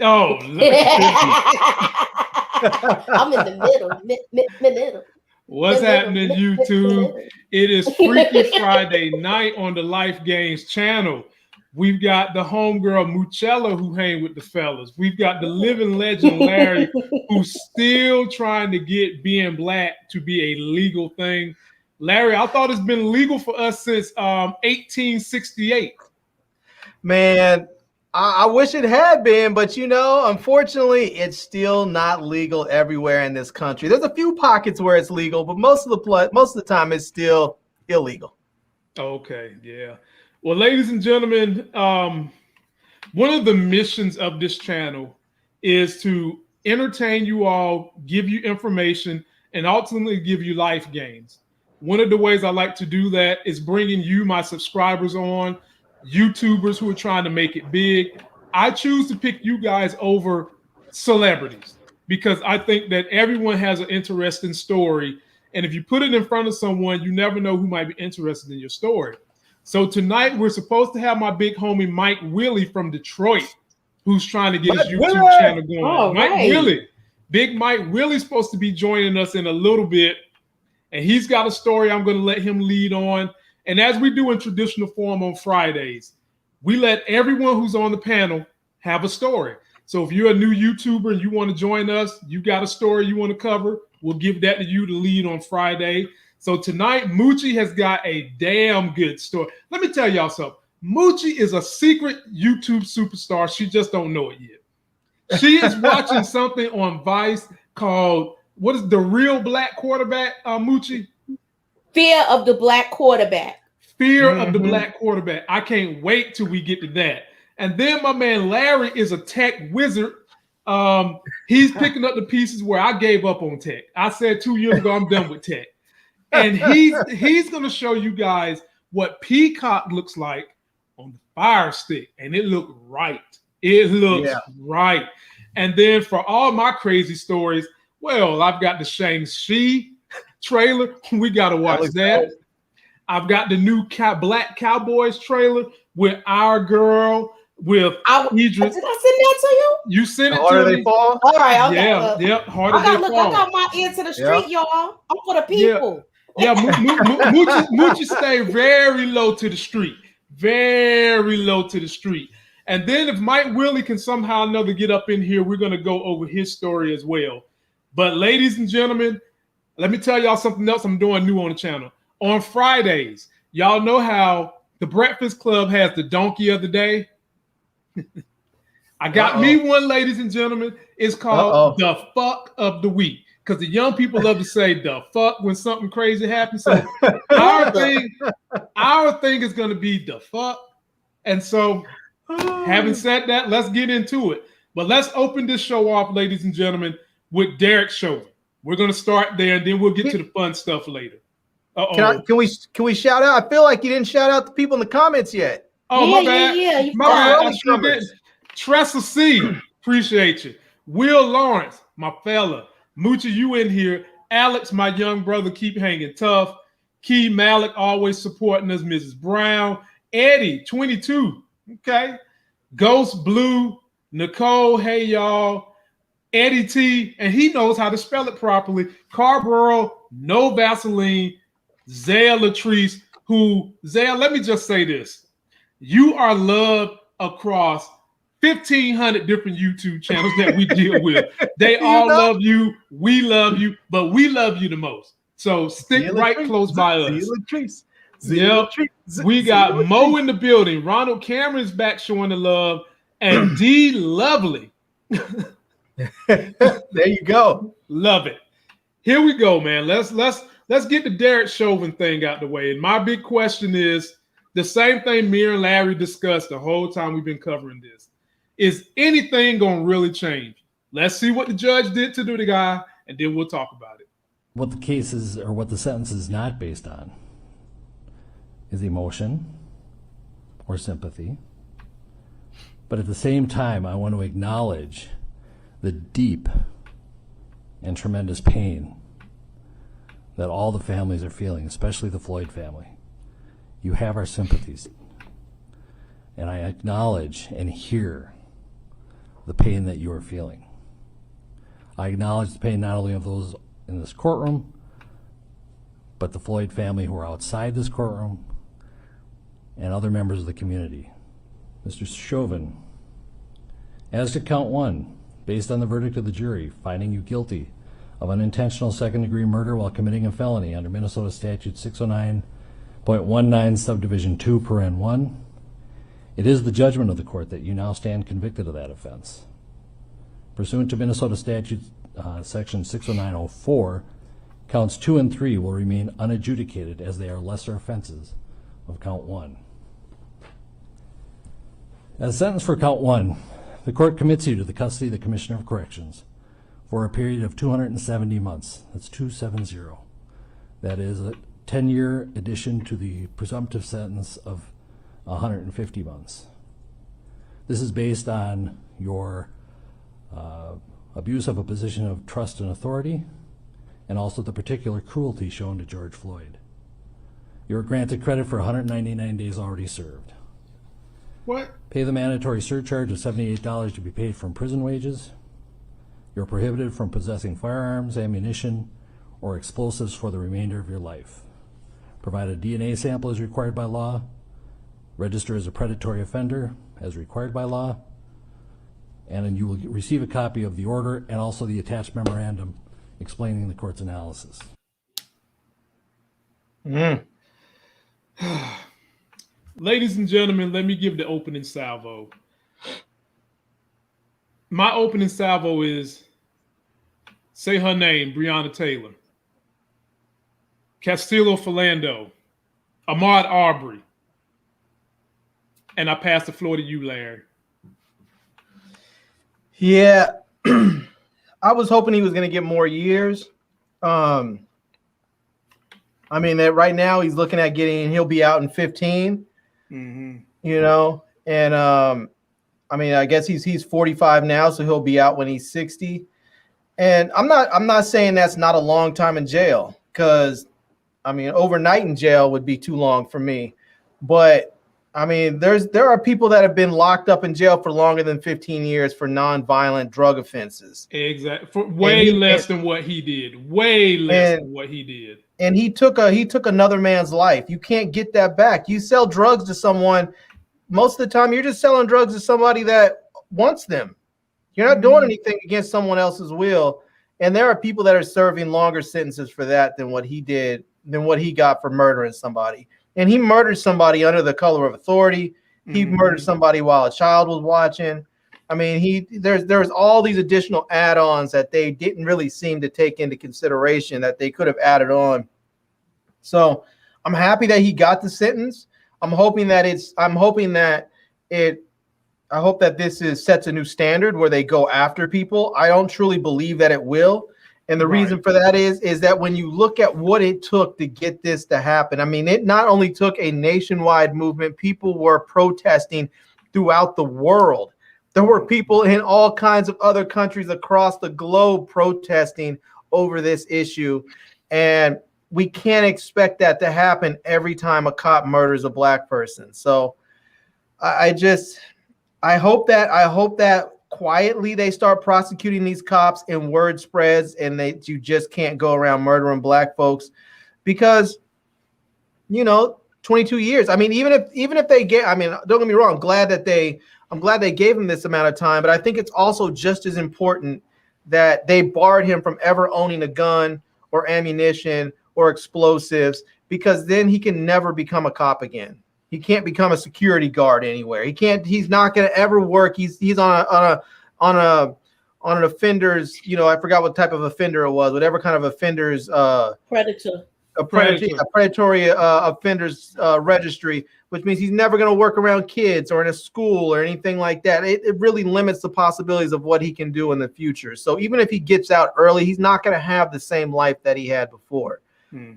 Oh, I'm in the middle. Middle. what's happening, YouTube? Middle. It is Freaky Friday night on the Life Games channel. We've got the homegirl Muchella who hang with the fellas. We've got the living legend Larry who's still trying to get being black to be a legal thing. Larry, I thought it's been legal for us since 1868. Man, I wish it had been, but unfortunately, it's still not legal everywhere in this country. There's a few pockets where it's legal, but most of the time, it's still illegal. Okay, yeah. Well, ladies and gentlemen, one of the missions of this channel is to entertain you all, give you information, and ultimately give you life gains. One of the ways I like to do that is bringing you, my subscribers, on, YouTubers who are trying to make it big. I choose to pick you guys over celebrities because I think that everyone has an interesting story. And if you put it in front of someone, you never know who might be interested in your story. So tonight we're supposed to have my big homie Mike Willie from Detroit, who's trying to get his YouTube channel going. Oh, Mike right. Willie, big Mike Willie's supposed to be joining us in a little bit, and he's got a story I'm going to let him lead on. And as we do in traditional form on Fridays, we let everyone who's on the panel have a story. So if you're a new YouTuber and you want to join us, you got a story you want to cover, we'll give that to you to lead on Friday. So tonight, Moochie has got a damn good story. Let me tell y'all something. Moochie is a secret YouTube superstar. She just don't know it yet. She is watching something on Vice called, what is the real black quarterback, Moochie? Fear of the black quarterback. Fear of the black quarterback. I can't wait till we get to that. And then my man Larry is a tech wizard. He's picking up the pieces where I gave up on tech. I said 2 years ago, I'm done with tech. And he's going to show you guys what Peacock looks like on the Fire Stick. And it looked right. It looks right. And then for all my crazy stories, well, I've got the Shang-Chi trailer. We got to watch that. I've got the new Black Cowboys trailer with our girl, with Idris. Did I send that to you? You sent it Harder to they me. fall? All right. Okay. Yeah. Harder they fall. I got my ear to the street, y'all. I'm for the people. Yeah, Moochie stay very low to the street. Very low to the street. And then if Mike Willie can somehow or another get up in here, we're going to go over his story as well. But ladies and gentlemen, let me tell y'all something else I'm doing new on the channel. On Fridays, y'all know how the Breakfast Club has the donkey of the day? I got me one, ladies and gentlemen. It's called the fuck of the week. Because the young people love to say the fuck when something crazy happens. So our thing is going to be the fuck. And so having said that, let's get into it. But let's open this show off, ladies and gentlemen, with Derek Chauvin. We're going to start there, and then we'll get to the fun stuff later. Can we shout out? I feel like you didn't shout out the people in the comments yet. Oh, my bad. Yeah. My bad. I sure did. Tressa C, appreciate you. Will Lawrence, my fella. Moochie, you in here. Alex, my young brother, keep hanging tough. Key Malik, always supporting us. Mrs. Brown. Eddie, 22. Okay. Ghost Blue. Nicole, hey, y'all. Eddie T, and he knows how to spell it properly. Carborough, no Vaseline. Zaya Latrice, Zaya, let me just say this. You are loved across 1,500 different YouTube channels that we deal with. They all love you. We love you, but we love you the most. So stick close by us. Yep. We got Mo in the building. Ronald Cameron's back showing the love. And D Lovely. There you go. Love it. Here we go, man. Let's get the Derek Chauvin thing out the way. And my big question is the same thing me and Larry discussed the whole time we've been covering this. Is anything going to really change? Let's see what the judge did to the guy, and then we'll talk about it. What the case is, or what the sentence is not based on, is emotion or sympathy. But at the same time, I want to acknowledge the deep and tremendous pain that all the families are feeling, especially the Floyd family. You have our sympathies. And I acknowledge and hear the pain that you are feeling. I acknowledge the pain not only of those in this courtroom, but the Floyd family who are outside this courtroom and other members of the community. Mr. Chauvin, as to count 1, based on the verdict of the jury finding you guilty of unintentional second-degree murder while committing a felony under Minnesota Statute 609.19 subdivision 2 paren 1, it is the judgment of the court that you now stand convicted of that offense. Pursuant to Minnesota Statute section 609.04, counts 2 and 3 will remain unadjudicated as they are lesser offenses of count 1. As sentenced for count 1, the court commits you to the custody of the Commissioner of Corrections for a period of 270 months. That's 270. That is a 10-year addition to the presumptive sentence of 150 months. This is based on your abuse of a position of trust and authority, and also the particular cruelty shown to George Floyd. You are granted credit for 199 days already served. What? Pay the mandatory surcharge of $78 to be paid from prison wages. You're prohibited from possessing firearms, ammunition, or explosives for the remainder of your life. Provide a DNA sample as required by law. Register as a predatory offender as required by law. And then you will receive a copy of the order and also the attached memorandum explaining the court's analysis. Ladies and gentlemen, let me give the opening salvo. My opening salvo is, say her name, Breonna Taylor, Castillo Philando, Ahmaud Arbery, and I pass the floor to you, Larry. Yeah, I was hoping he was going to get more years. I mean, that right now he's looking at he'll be out in 15. You know, and I mean, I guess he's 45 now, so he'll be out when he's 60. And I'm not saying that's not a long time in jail, because I mean, overnight in jail would be too long for me. But I mean, there are people that have been locked up in jail for longer than 15 years for nonviolent drug offenses. Exactly, for way less than what he did. Way less than what he did. And he took another man's life. You can't get that back. You sell drugs to someone, most of the time you're just selling drugs to somebody that wants them. You're not doing anything against someone else's will. And there are people that are serving longer sentences for that than what he did, than what he got for murdering somebody. And he murdered somebody under the color of authority. He murdered somebody while a child was watching. I mean, there's all these additional add-ons that they didn't really seem to take into consideration that they could have added on. So I'm happy that he got the sentence. I hope that this sets a new standard where they go after people. I don't truly believe that it will. And the reason for that is that when you look at what it took to get this to happen, I mean, it not only took a nationwide movement, people were protesting throughout the world. There were people in all kinds of other countries across the globe protesting over this issue. And we can't expect that to happen every time a cop murders a black person. So I hope that quietly they start prosecuting these cops and word spreads, and you just can't go around murdering black folks, because 22 years. I mean, even if they get, I mean, don't get me wrong, I'm glad they gave him this amount of time, but I think it's also just as important that they barred him from ever owning a gun or ammunition or explosives, because then he can never become a cop again. He can't become a security guard anywhere. He's not going to ever work. He's on an offender's, I forgot what type of offender it was, whatever kind of offenders, predatory offenders registry, which means he's never going to work around kids or in a school or anything like that. It really limits the possibilities of what he can do in the future. So even if he gets out early, he's not going to have the same life that he had before.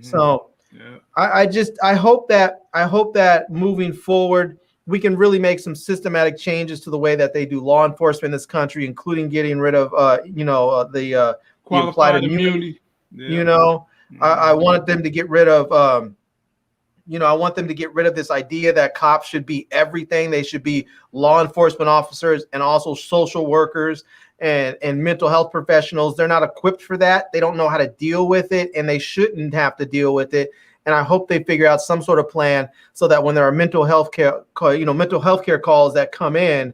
So yeah. I hope that moving forward, we can really make some systematic changes to the way that they do law enforcement in this country, including getting rid of the qualified immunity. Yeah. I wanted them to get rid of I want them to get rid of this idea that cops should be everything. They should be law enforcement officers and also social workers and mental health professionals. They're not equipped for that. They don't know how to deal with it, and they shouldn't have to deal with it. And I hope they figure out some sort of plan so that when there are mental health care calls that come in,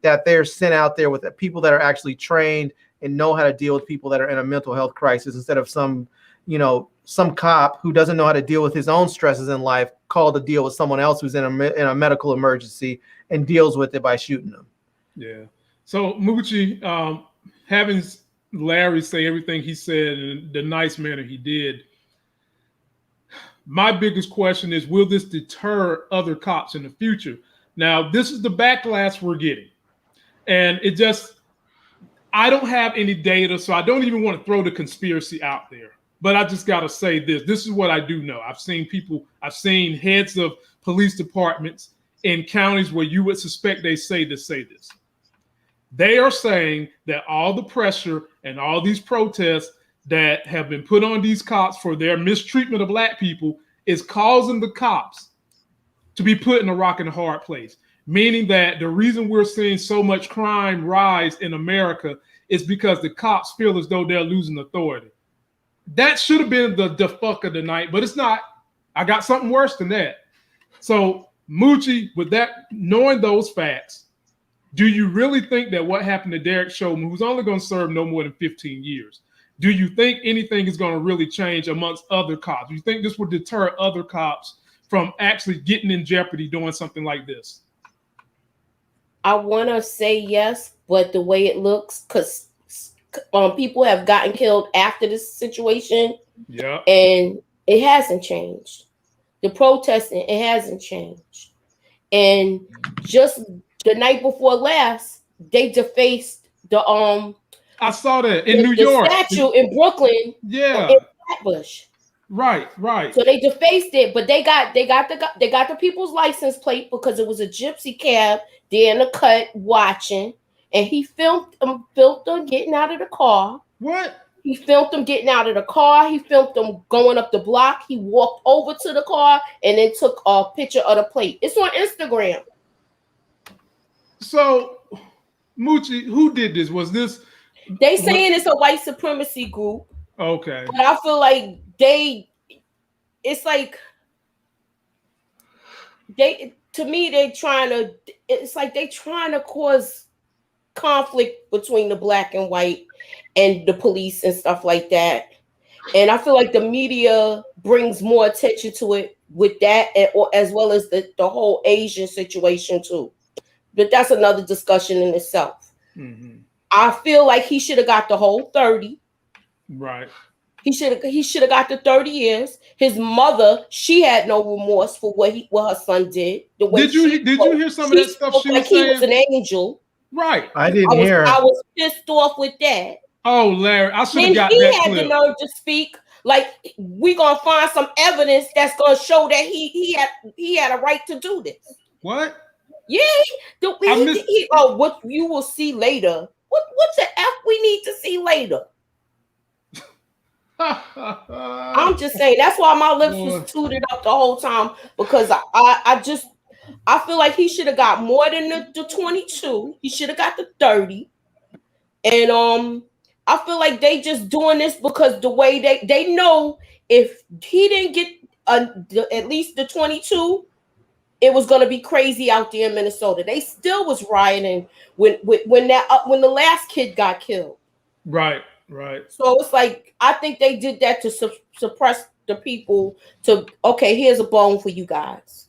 that they're sent out there with people that are actually trained and know how to deal with people that are in a mental health crisis, instead of some cop who doesn't know how to deal with his own stresses in life called to deal with someone else who's in a medical emergency and deals with it by shooting them. Yeah. So Moochie, having Larry say everything he said in the nice manner he did, my biggest question is, will this deter other cops in the future? Now, this is the backlash we're getting. And I don't have any data, so I don't even want to throw the conspiracy out there. But I just got to say this. This is what I do know. I've seen heads of police departments in counties where you would suspect they say this. They are saying that all the pressure and all these protests that have been put on these cops for their mistreatment of black people is causing the cops to be put in a rock and a hard place. Meaning that the reason we're seeing so much crime rise in America is because the cops feel as though they're losing authority. That should have been the fuck of the night, but it's not. I got something worse than that. So, Moochie, with that, knowing those facts, do you really think that what happened to Derek Chauvin, who's only going to serve no more than 15 years, do you think anything is going to really change amongst other cops? Do you think this would deter other cops from actually getting in jeopardy doing something like this? I want to say yes, but the way it looks, because people have gotten killed after this situation, yeah, and it hasn't changed. The protesting, it hasn't changed. And just the night before last, they defaced the I saw that in New the York statue in Brooklyn, yeah, in Flatbush. Right. So they defaced it, but they got the people's license plate because it was a gypsy cab there in the cut watching, and he filmed them getting out of the car. What? He filmed them getting out of the car. He filmed them going up the block. He walked over to the car and then took a picture of the plate. It's on Instagram. So, Moochie, who did this? Was this? They saying it's a white supremacy group. Okay. But I feel like it's like they trying to cause conflict between the black and white and the police and stuff like that. And I feel like the media brings more attention to it with that, as well as the whole Asian situation too. But that's another discussion in itself. Mm-hmm. I feel like he should have got the whole 30. Right. He should have got the 30 years. His mother, she had no remorse for what her son did. Did you hear some of that stuff she was saying? He was an angel. Right. I didn't hear. I was pissed off with that. Oh, Larry, I should have got that clip. He had the nerve to speak. Like, we gonna find some evidence that's gonna show that he had a right to do this. What? Yeah. What you will see later. What's the F we need to see later? I'm just saying, that's why my lips was tooted up the whole time, because I feel like he should have got more than the 22. He should have got the 30. And I feel like they just doing this because the way they know if he didn't get at least the 22, it was gonna be crazy out there in Minnesota. They still was rioting when the last kid got killed. Right. So it's like, I think they did that to suppress the people. Here's a bone for you guys.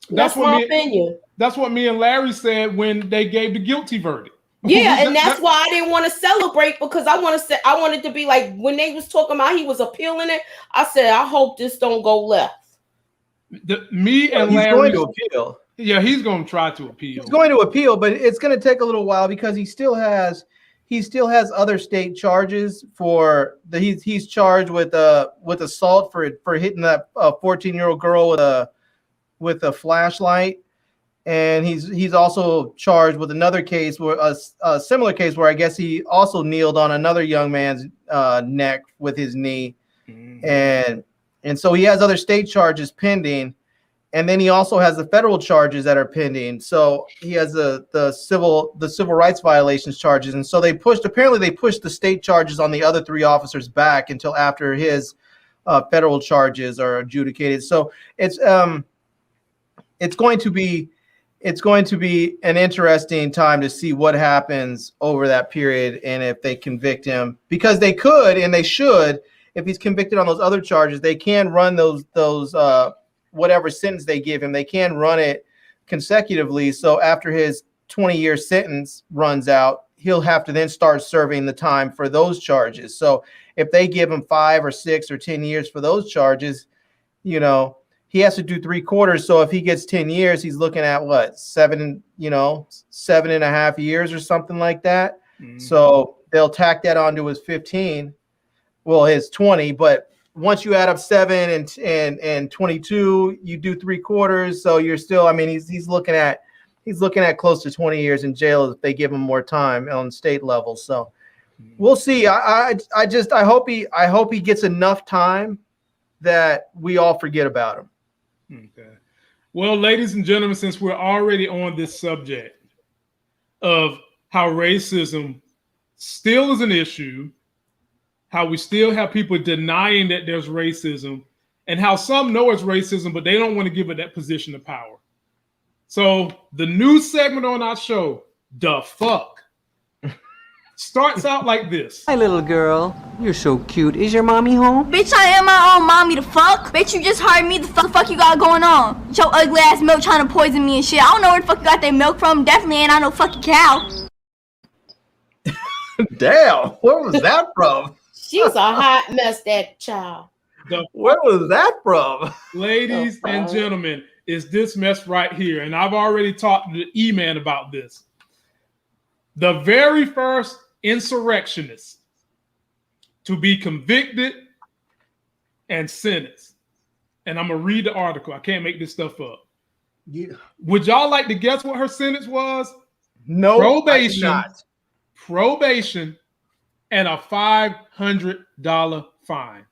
That's my opinion. That's what me and Larry said when they gave the guilty verdict. Yeah, and that's why I didn't want to celebrate, because I wanted to be like, when they was talking about he was appealing it, I said, I hope this don't go left. He's going to appeal. Yeah, he's going to try to appeal. He's going to appeal, but it's going to take a little while because he still has other state charges he's charged with assault for hitting that 14-year-old girl with a flashlight, and he's also charged with another case where a similar case where I guess he also kneeled on another young man's neck with his knee, and And so he has other state charges pending. And then he also has the federal charges that are pending. So he has the civil rights violations charges. And so apparently they pushed the state charges on the other 3 officers back until after his federal charges are adjudicated. So it's going to be an interesting time to see what happens over that period and if they convict him, because they could and they should. If he's convicted on those other charges, they can run those whatever sentence they give him, they can run it consecutively. So after his 20-year sentence runs out, he'll have to then start serving the time for those charges. So if they give him 5 or 6 or 10 years for those charges, he has to do 3/4. So if he gets 10 years, he's looking at what, 7.5 years or something like that. Mm-hmm. So they'll tack that onto his 15, his 20, but once you add up 7 and 22, you do 3/4. So you're still, he's looking at close to 20 years in jail if they give him more time on state level. So we'll see. I hope he gets enough time that we all forget about him. Okay. Well, ladies and gentlemen, since we're already on this subject of how racism still is an issue, how we still have people denying that there's racism, and how some know it's racism, but they don't want to give it that position of power. So the new segment on our show, The Fuck, starts out like this. Hi, little girl. You're so cute. Is your mommy home? Bitch, I am my own mommy, the fuck. Bitch, you just heard me. The fuck you got going on? Your ugly ass milk trying to poison me and shit. I don't know where the fuck you got that milk from. Definitely ain't I no fucking cow. Damn, where was that from? She's a hot mess, that child. Where was that from? Ladies and gentlemen, is this mess right here. And I've already talked to the E-Man about this. The very first insurrectionist to be convicted and sentenced. And I'm going to read the article. I can't make this stuff up. Yeah. Would y'all like to guess what her sentence was? No, probation, and a $500 fine.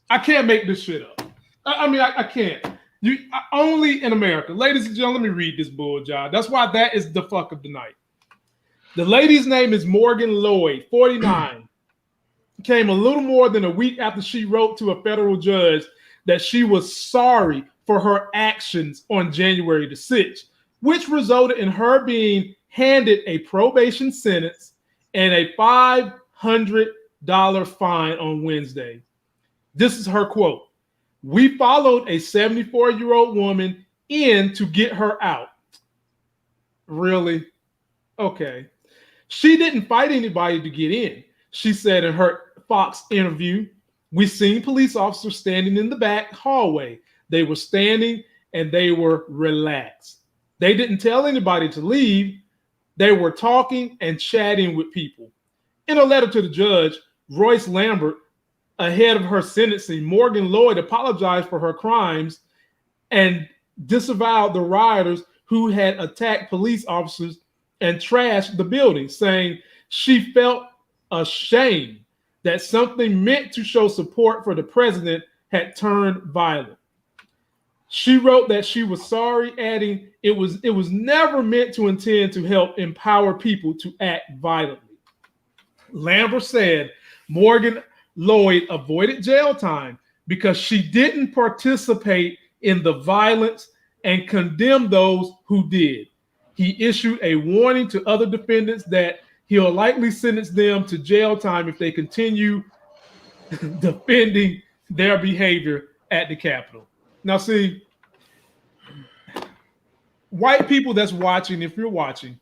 I can't make this shit up. I can't. Only in America. Ladies and gentlemen, let me read this bull job. That's why that is the fuck of the night. The lady's name is Morgan Lloyd, 49. Came a little more than a week after she wrote to a federal judge that she was sorry for her actions on January the 6th, which resulted in her being handed a probation sentence and a $500 fine on Wednesday. This is her quote. "We followed a 74-year-old woman in to get her out." Really? Okay. "She didn't fight anybody to get in," she said in her Fox interview. "We seen police officers standing in the back hallway. They were standing and they were relaxed. They didn't tell anybody to leave. They were talking and chatting with people." In a letter to the judge, Royce Lambert, ahead of her sentencing, Morgan Lloyd apologized for her crimes and disavowed the rioters who had attacked police officers and trashed the building, saying she felt ashamed that something meant to show support for the president had turned violent. She wrote that she was sorry, adding, it was never meant to intend to help empower people to act violently. Lambert said Morgan Lloyd avoided jail time because she didn't participate in the violence and condemned those who did. He issued a warning to other defendants that he'll likely sentence them to jail time if they continue defending their behavior at the Capitol. Now, see, white people that's watching, if you're watching,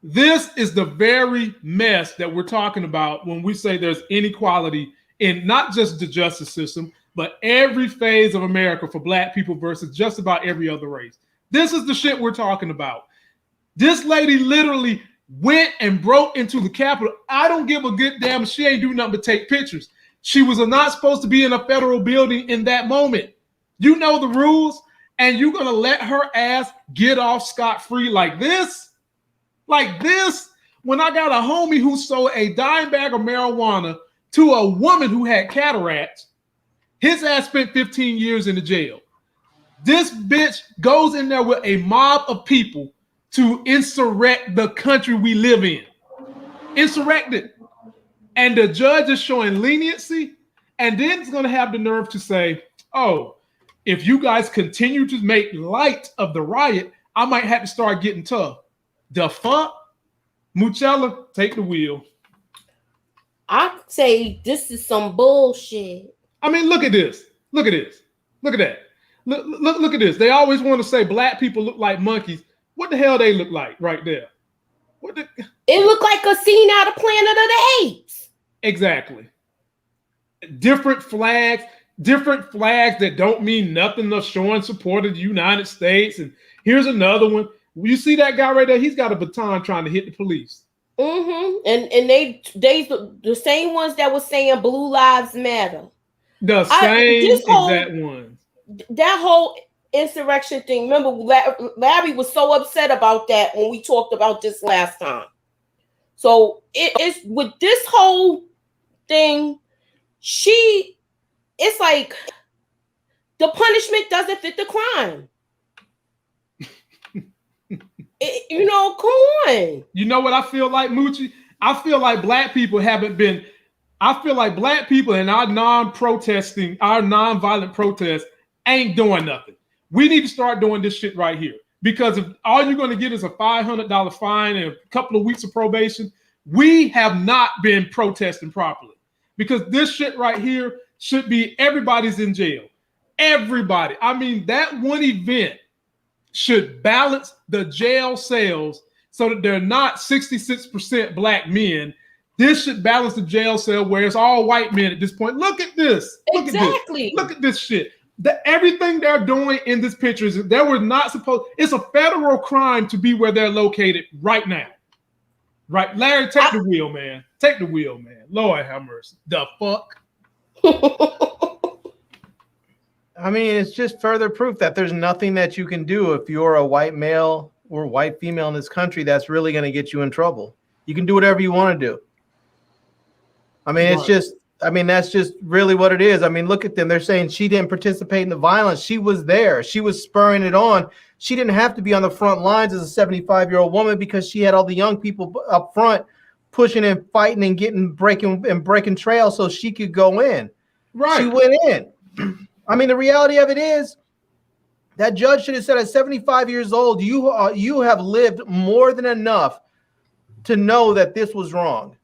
this is the very mess that we're talking about when we say there's inequality in not just the justice system, but every phase of America for Black people versus just about every other race. This is the shit we're talking about. This lady literally went and broke into the Capitol. I don't give a good damn if she ain't doing nothing but take pictures. She was not supposed to be in a federal building in that moment. You know the rules, and you're going to let her ass get off scot-free like this? Like this? When I got a homie who sold a dime bag of marijuana to a woman who had cataracts, His ass spent 15 years in the jail. This bitch goes in there with a mob of people to insurrect the country we live in. Insurrect it. And the judge is showing leniency, and then it's going to have the nerve to say, oh, if you guys continue to make light of the riot, I might have to start getting tough. The fuck? Moochella, take the wheel. I say this is some bullshit. I mean, look at this. Look at this. Look at that. Look at this. They always want to say black people look like monkeys. What the hell they look like right there? It looked like a scene out of Planet of the Apes. Exactly. Different flags that don't mean nothing of showing support of the United States. And here's another one. You see that guy right there? He's got a baton trying to hit the police. Mm-hmm. And they the same ones that were saying Blue Lives Matter. The same exact ones. That whole insurrection thing. Remember, Larry was so upset about that when we talked about this last time. So it's with this whole thing, it's like the punishment doesn't fit the crime. Come on. You know what I feel like, Moochie? I feel like black people and our non-violent protests ain't doing nothing. We need to start doing this shit right here. Because if all you're going to get is a $500 fine and a couple of weeks of probation, we have not been protesting properly. Because this shit right here should be everybody's in jail. Everybody. I mean, that one event should balance the jail cells so that they're not 66% black men. This should balance the jail cell where it's all white men at this point. Look at this. Exactly. Look at this shit. Everything they're doing in this picture is they were not supposed. It's a federal crime to be where they're located right now. Right, Larry, take the wheel, man. Take the wheel, man. Lord have mercy. The fuck. I mean, it's just further proof that there's nothing that you can do if you're a white male or white female in this country that's really going to get you in trouble. You can do whatever you want to do. I mean, that's just really what it is. I mean, look at them. They're saying she didn't participate in the violence. She was there. She was spurring it on. She didn't have to be on the front lines as a 75-year-old woman because she had all the young people up front pushing and fighting and breaking trails so she could go in. Right. She went in. I mean, the reality of it is that judge should have said at 75 years old, you have lived more than enough to know that this was wrong.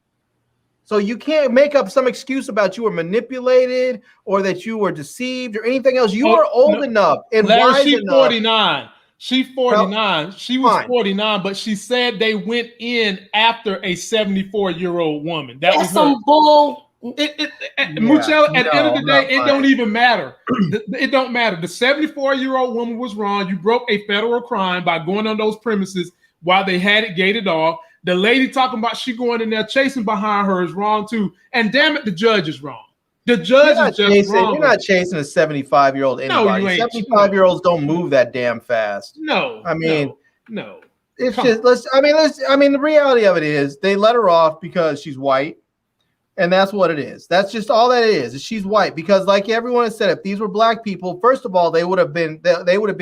So you can't make up some excuse about you were manipulated or that you were deceived or anything else. You are old enough and Larry, wise she's enough. 49. She's 49. She was 49, but she said they went in after a 74-year-old woman. That was some bull. Moochella, at the end of the day, it don't even matter. It don't matter. The 74-year-old woman was wrong. You broke a federal crime by going on those premises while they had it gated off. The lady talking about she going in there chasing behind her is wrong too. And damn it, the judge is wrong. The judge is just wrong. You're not chasing a 75-year-old anybody. No, you ain't. 75-year-olds don't move that damn fast. No. I mean, no. It's just the reality of it is they let her off because she's white. And that's what it is. That's just all that it is she's white. Because like everyone has said, if these were black people, first of all, they would have been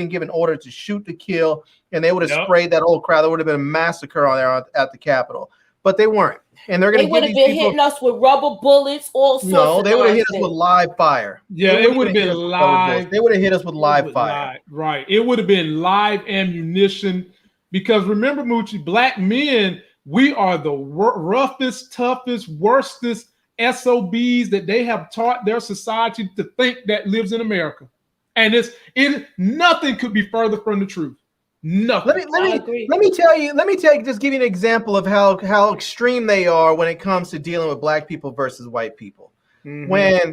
given order to shoot to kill, and they would have sprayed that whole crowd. There would have been a massacre on there at the Capitol. But they weren't. And they're going to would have been hitting us with rubber bullets, all sorts of they would have hit us with live fire. Yeah, it would have been live. They would have hit us with live fire. Right. It would have been live ammunition. Because remember, Moochie, black men, we are the roughest, toughest, worstest SOBs that they have taught their society to think that lives in America. And nothing could be further from the truth. Nothing. Let me tell you, just give you an example of how extreme they are when it comes to dealing with black people versus white people. Mm-hmm.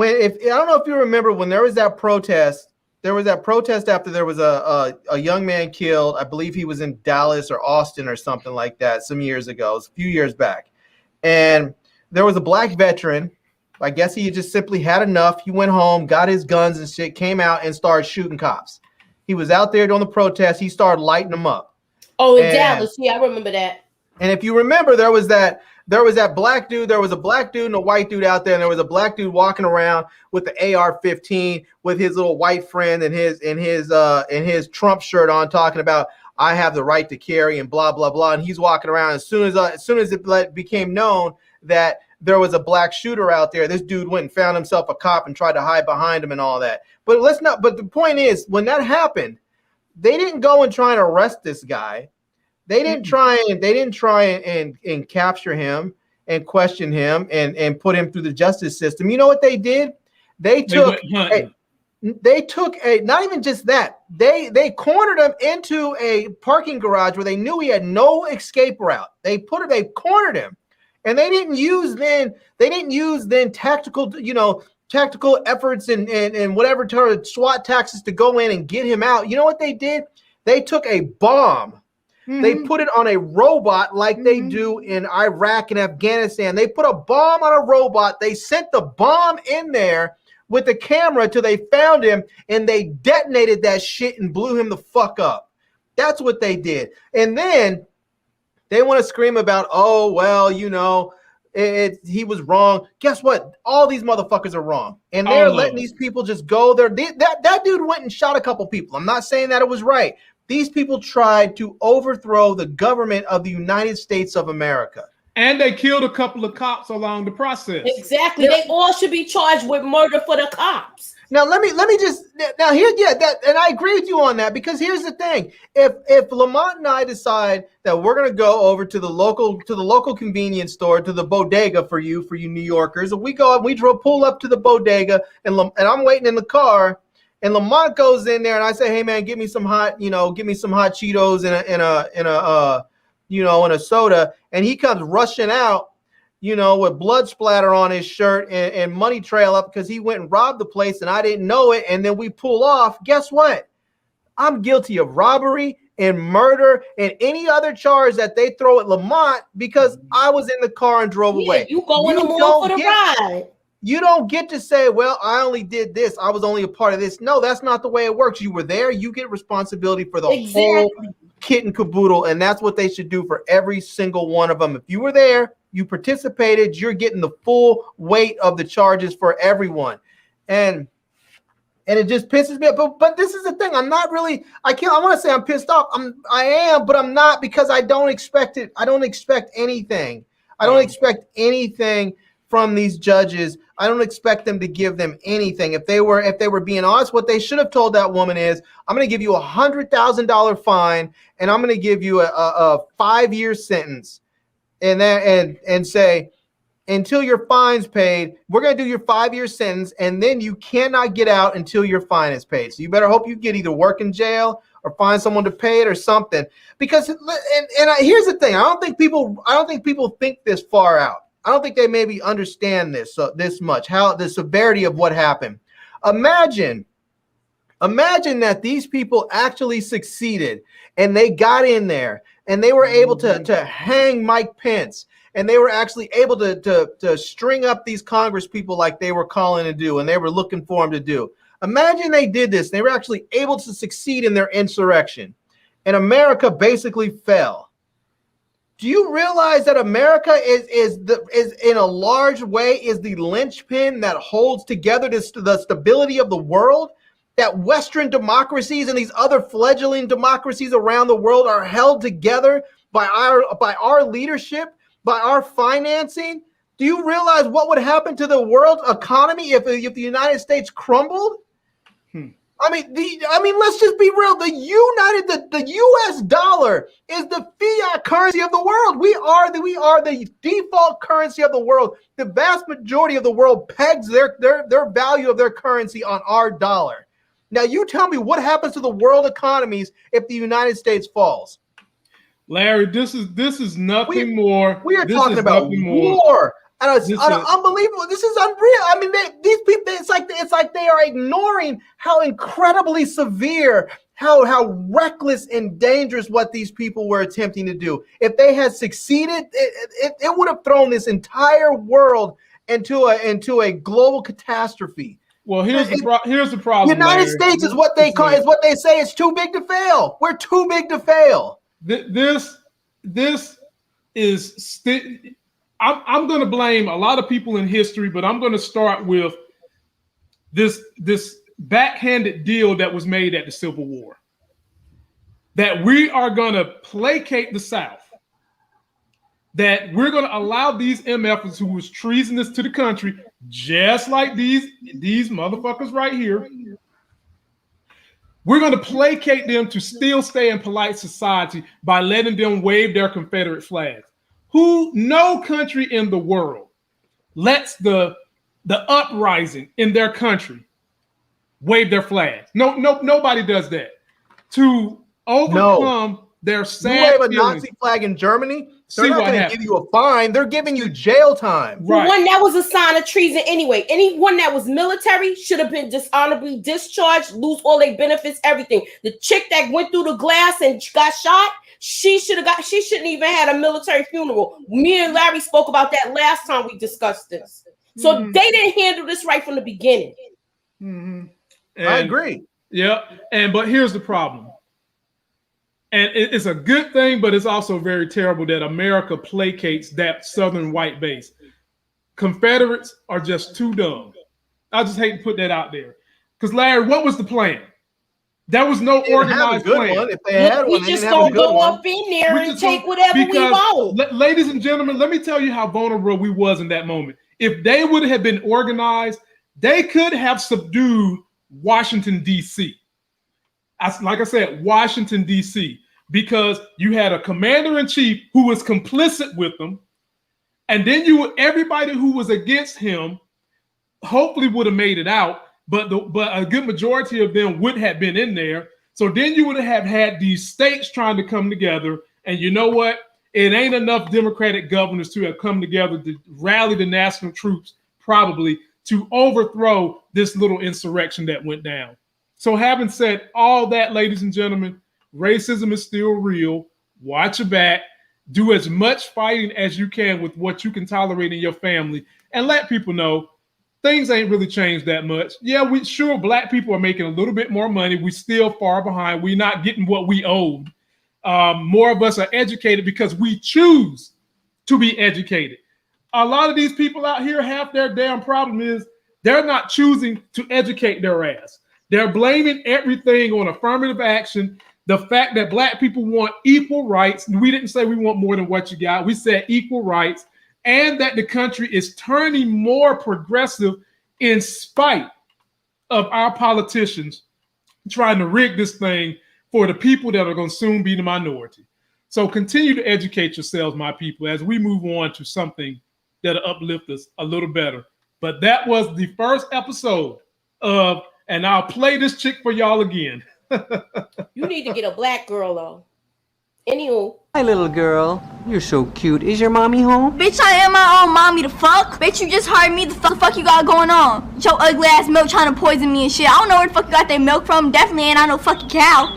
If I don't know if you remember when there was that protest after there was a young man killed. I believe he was in Dallas or Austin or something like that some years ago. It was a few years back. And there was a black veteran. I guess he just simply had enough. He went home, got his guns and shit, came out and started shooting cops. He was out there doing the protest. He started lighting them up. Oh, in Dallas. Yeah, I remember that. And if you remember, there was that there was that black dude. There was a black dude and a white dude out there, and there was a black dude walking around with the AR-15 with his little white friend and his Trump shirt on, talking about I have the right to carry and blah blah blah. And he's walking around. As soon as it became known that there was a black shooter out there, this dude went and found himself a cop and tried to hide behind him and all that. But the point is, when that happened, they didn't go and try and arrest this guy. They didn't try and capture him and question him and put him through the justice system. You know what they did? They took not even just that. They cornered him into a parking garage where they knew he had no escape route. They cornered him. And they didn't use tactical efforts and whatever SWAT tactics to go in and get him out. You know what they did? They took a bomb. Mm-hmm. They put it on a robot like they do in Iraq and Afghanistan. They put a bomb on a robot. They sent the bomb in there with the camera till they found him, and they detonated that shit and blew him the fuck up. That's what they did. And then they want to scream about, oh, well, he was wrong. Guess what? All these motherfuckers are wrong. And they're letting these people just go there. That dude went and shot a couple people. I'm not saying that it was right. These people tried to overthrow the government of the United States of America. And they killed a couple of cops along the process. Exactly. They all should be charged with murder for the cops. Now let me just and I agree with you on that, because here's the thing. If Lamont and I decide that we're gonna go over to the local convenience store, to the bodega for you New Yorkers, and we go and we pull up to the bodega and I'm waiting in the car, and Lamont goes in there and I say, hey man, give me some hot Cheetos in a soda, and he comes rushing out, with blood splatter on his shirt and money trail up because he went and robbed the place and I didn't know it, and then we pull off. Guess what? I'm guilty of robbery and murder and any other charge that they throw at Lamont because I was in the car and drove away. You go in the mall for the ride. You don't get to say, well, I only did this. I was only a part of this. No, that's not the way it works. You were there. You get responsibility for the whole kit and caboodle, and that's what they should do for every single one of them. If you were there, you participated, you're getting the full weight of the charges for everyone. And it just pisses me off. But this is the thing. I'm not really, I want to say I'm pissed off. I am, but I'm not, because I don't expect it. I don't expect anything. I don't expect anything from these judges. I don't expect them to give them anything. If they were being honest, what they should have told that woman is, I'm going to give you $100,000 fine, and I'm going to give you a 5-year sentence, and say, until your fine's paid, we're going to do your 5-year sentence, and then you cannot get out until your fine is paid. So you better hope you get either work in jail or find someone to pay it or something. Because here's the thing: I don't think people think this far out. I don't think they maybe understand this much, how the severity of what happened. Imagine that these people actually succeeded and they got in there and they were able to hang Mike Pence, and they were actually able to string up these Congress people like they were calling to do and they were looking for them to do. Imagine they did this. They were actually able to succeed in their insurrection, and America basically fell. Do you realize that America is in a large way is the linchpin that holds together the stability of the world? That Western democracies and these other fledgling democracies around the world are held together by our leadership, by our financing? Do you realize what would happen to the world economy if the United States crumbled? I mean, let's just be real. The U.S. dollar is the fiat currency of the world. We are the default currency of the world. The vast majority of the world pegs their value of their currency on our dollar. Now, you tell me what happens to the world economies if the United States falls. Larry, this is nothing more. We are talking about war. And it's unbelievable. This is unreal. I mean, these people, it's like they are ignoring how incredibly severe, how reckless and dangerous what these people were attempting to do. If they had succeeded, it would have thrown this entire world into a global catastrophe. Well, here's the problem. United States is what they say. It's too big to fail. We're too big to fail. This is I'm going to blame a lot of people in history, but I'm going to start with this backhanded deal that was made at the Civil War. That we are going to placate the South. That we're going to allow these MFers who was treasonous to the country, just like these motherfuckers right here. We're going to placate them to still stay in polite society by letting them wave their Confederate flags. No country in the world lets the uprising in their country wave their flags. Nobody does that. To overcome their sad you wave a feelings. Nazi flag in Germany, they're See not what going to happens. give you a fine. They're giving you jail time. Right. One that was a sign of treason anyway. Anyone that was military should have been dishonorably discharged, lose all their benefits, everything. The chick that went through the glass and got shot, she shouldn't even had a military funeral. Me and Larry spoke about that last time we discussed this. So they didn't handle this right from the beginning. I agree. Yeah, but here's the problem. And it's a good thing, but it's also very terrible that America placates that Southern white base. Confederates are just too dumb. I just hate to put that out there. Because, Larry, what was the plan? There was no organized plan. One. If they had one, We just gonna go up in there and take whatever we want. Ladies and gentlemen, let me tell you how vulnerable we was in that moment. If they would have been organized, they could have subdued Washington, D.C. Like I said, Washington, D.C., because you had a commander-in-chief who was complicit with them, and then everybody who was against him hopefully would have made it out, but a good majority of them would have been in there. So then you would have had these states trying to come together, and you know what? It ain't enough Democratic governors to have come together to rally the national troops, probably, to overthrow this little insurrection that went down. So having said all that, ladies and gentlemen, racism is still real. Watch your back. Do as much fighting as you can with what you can tolerate in your family, and let people know things ain't really changed that much. Yeah, black people are making a little bit more money. We still far behind. We're not getting what we owed. More of us are educated because we choose to be educated. A lot of these people out here, half their damn problem is they're not choosing to educate their ass. They're blaming everything on affirmative action. The fact that black people want equal rights. We didn't say we want more than what you got. We said equal rights, and that the country is turning more progressive in spite of our politicians trying to rig this thing for the people that are going to soon be the minority. So continue to educate yourselves, my people, as we move on to something that'll uplift us a little better. But that was the first episode of, and I'll play this chick for y'all again. You need to get a black girl though. Anywho. Hi, little girl. You're so cute. Is your mommy home? Bitch, I am my own mommy to fuck. Bitch, you just heard me. The fuck you got going on? Your ugly ass milk trying to poison me and shit. I don't know where the fuck you got that milk from. Definitely ain't I no fucking cow.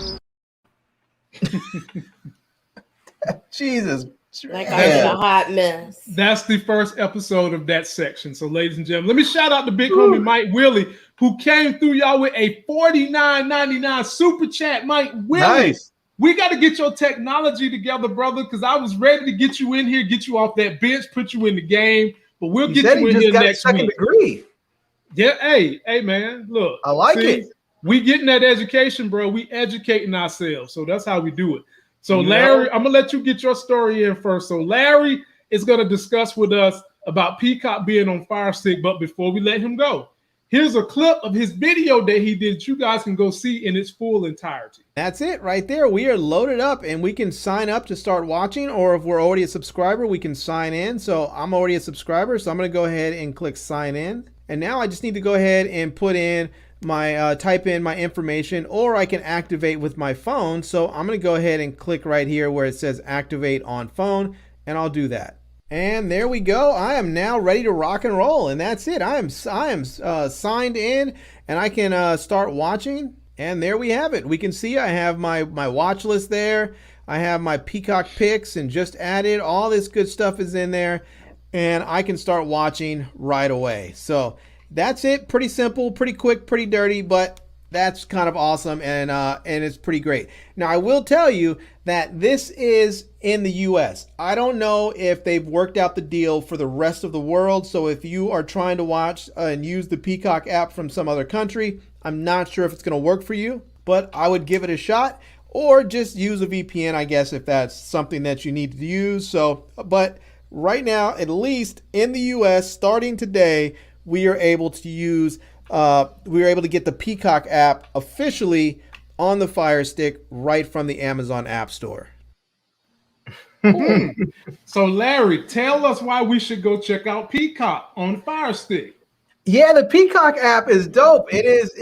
Jesus. Like I was a hot mess. That's the first episode of that section. So, ladies and gentlemen, let me shout out the big homie Mike Willie, who came through y'all with a $49.99 super chat. Mike Willie, nice. We got to get your technology together, brother, because I was ready to get you in here, get you off that bench, put you in the game. But we'll get you in here next week. Degree. Yeah, hey, man, look. I like it. We getting that education, bro. We educating ourselves. So that's how we do it. So, Larry, I'm going to let you get your story in first. So, Larry is going to discuss with us about Peacock being on Fire Stick. But before we let him go, here's a clip of his video that he did. You guys can go see in its full entirety. That's it right there. We are loaded up and we can sign up to start watching, or if we're already a subscriber, we can sign in. So I'm already a subscriber, so I'm going to go ahead and click sign in. And now I just need to go ahead and put in my type in my information, or I can activate with my phone. So I'm going to go ahead and click right here where it says activate on phone, and I'll do that. And there we go. I am now ready to rock and roll, and that's it. I am signed in, and I can start watching. And there we have it. We can see I have my watch list there. I have my Peacock picks and just added. All this good stuff is in there, and I can start watching right away. So that's it. Pretty simple, pretty quick, pretty dirty, but That's kind of awesome, and it's pretty great. Now, I will tell you that this is in the U.S. I don't know if they've worked out the deal for the rest of the world. So if you are trying to watch and use the Peacock app from some other country, I'm not sure if it's going to work for you, but I would give it a shot, or just use a VPN, I guess, if that's something that you need to use. So, but right now, at least in the U.S., starting today, we are able to use. We were able to get the Peacock app officially on the Fire Stick right from the Amazon App Store. Cool. So, Larry, tell us why we should go check out Peacock on the Fire Stick. Yeah, the Peacock app is dope. It's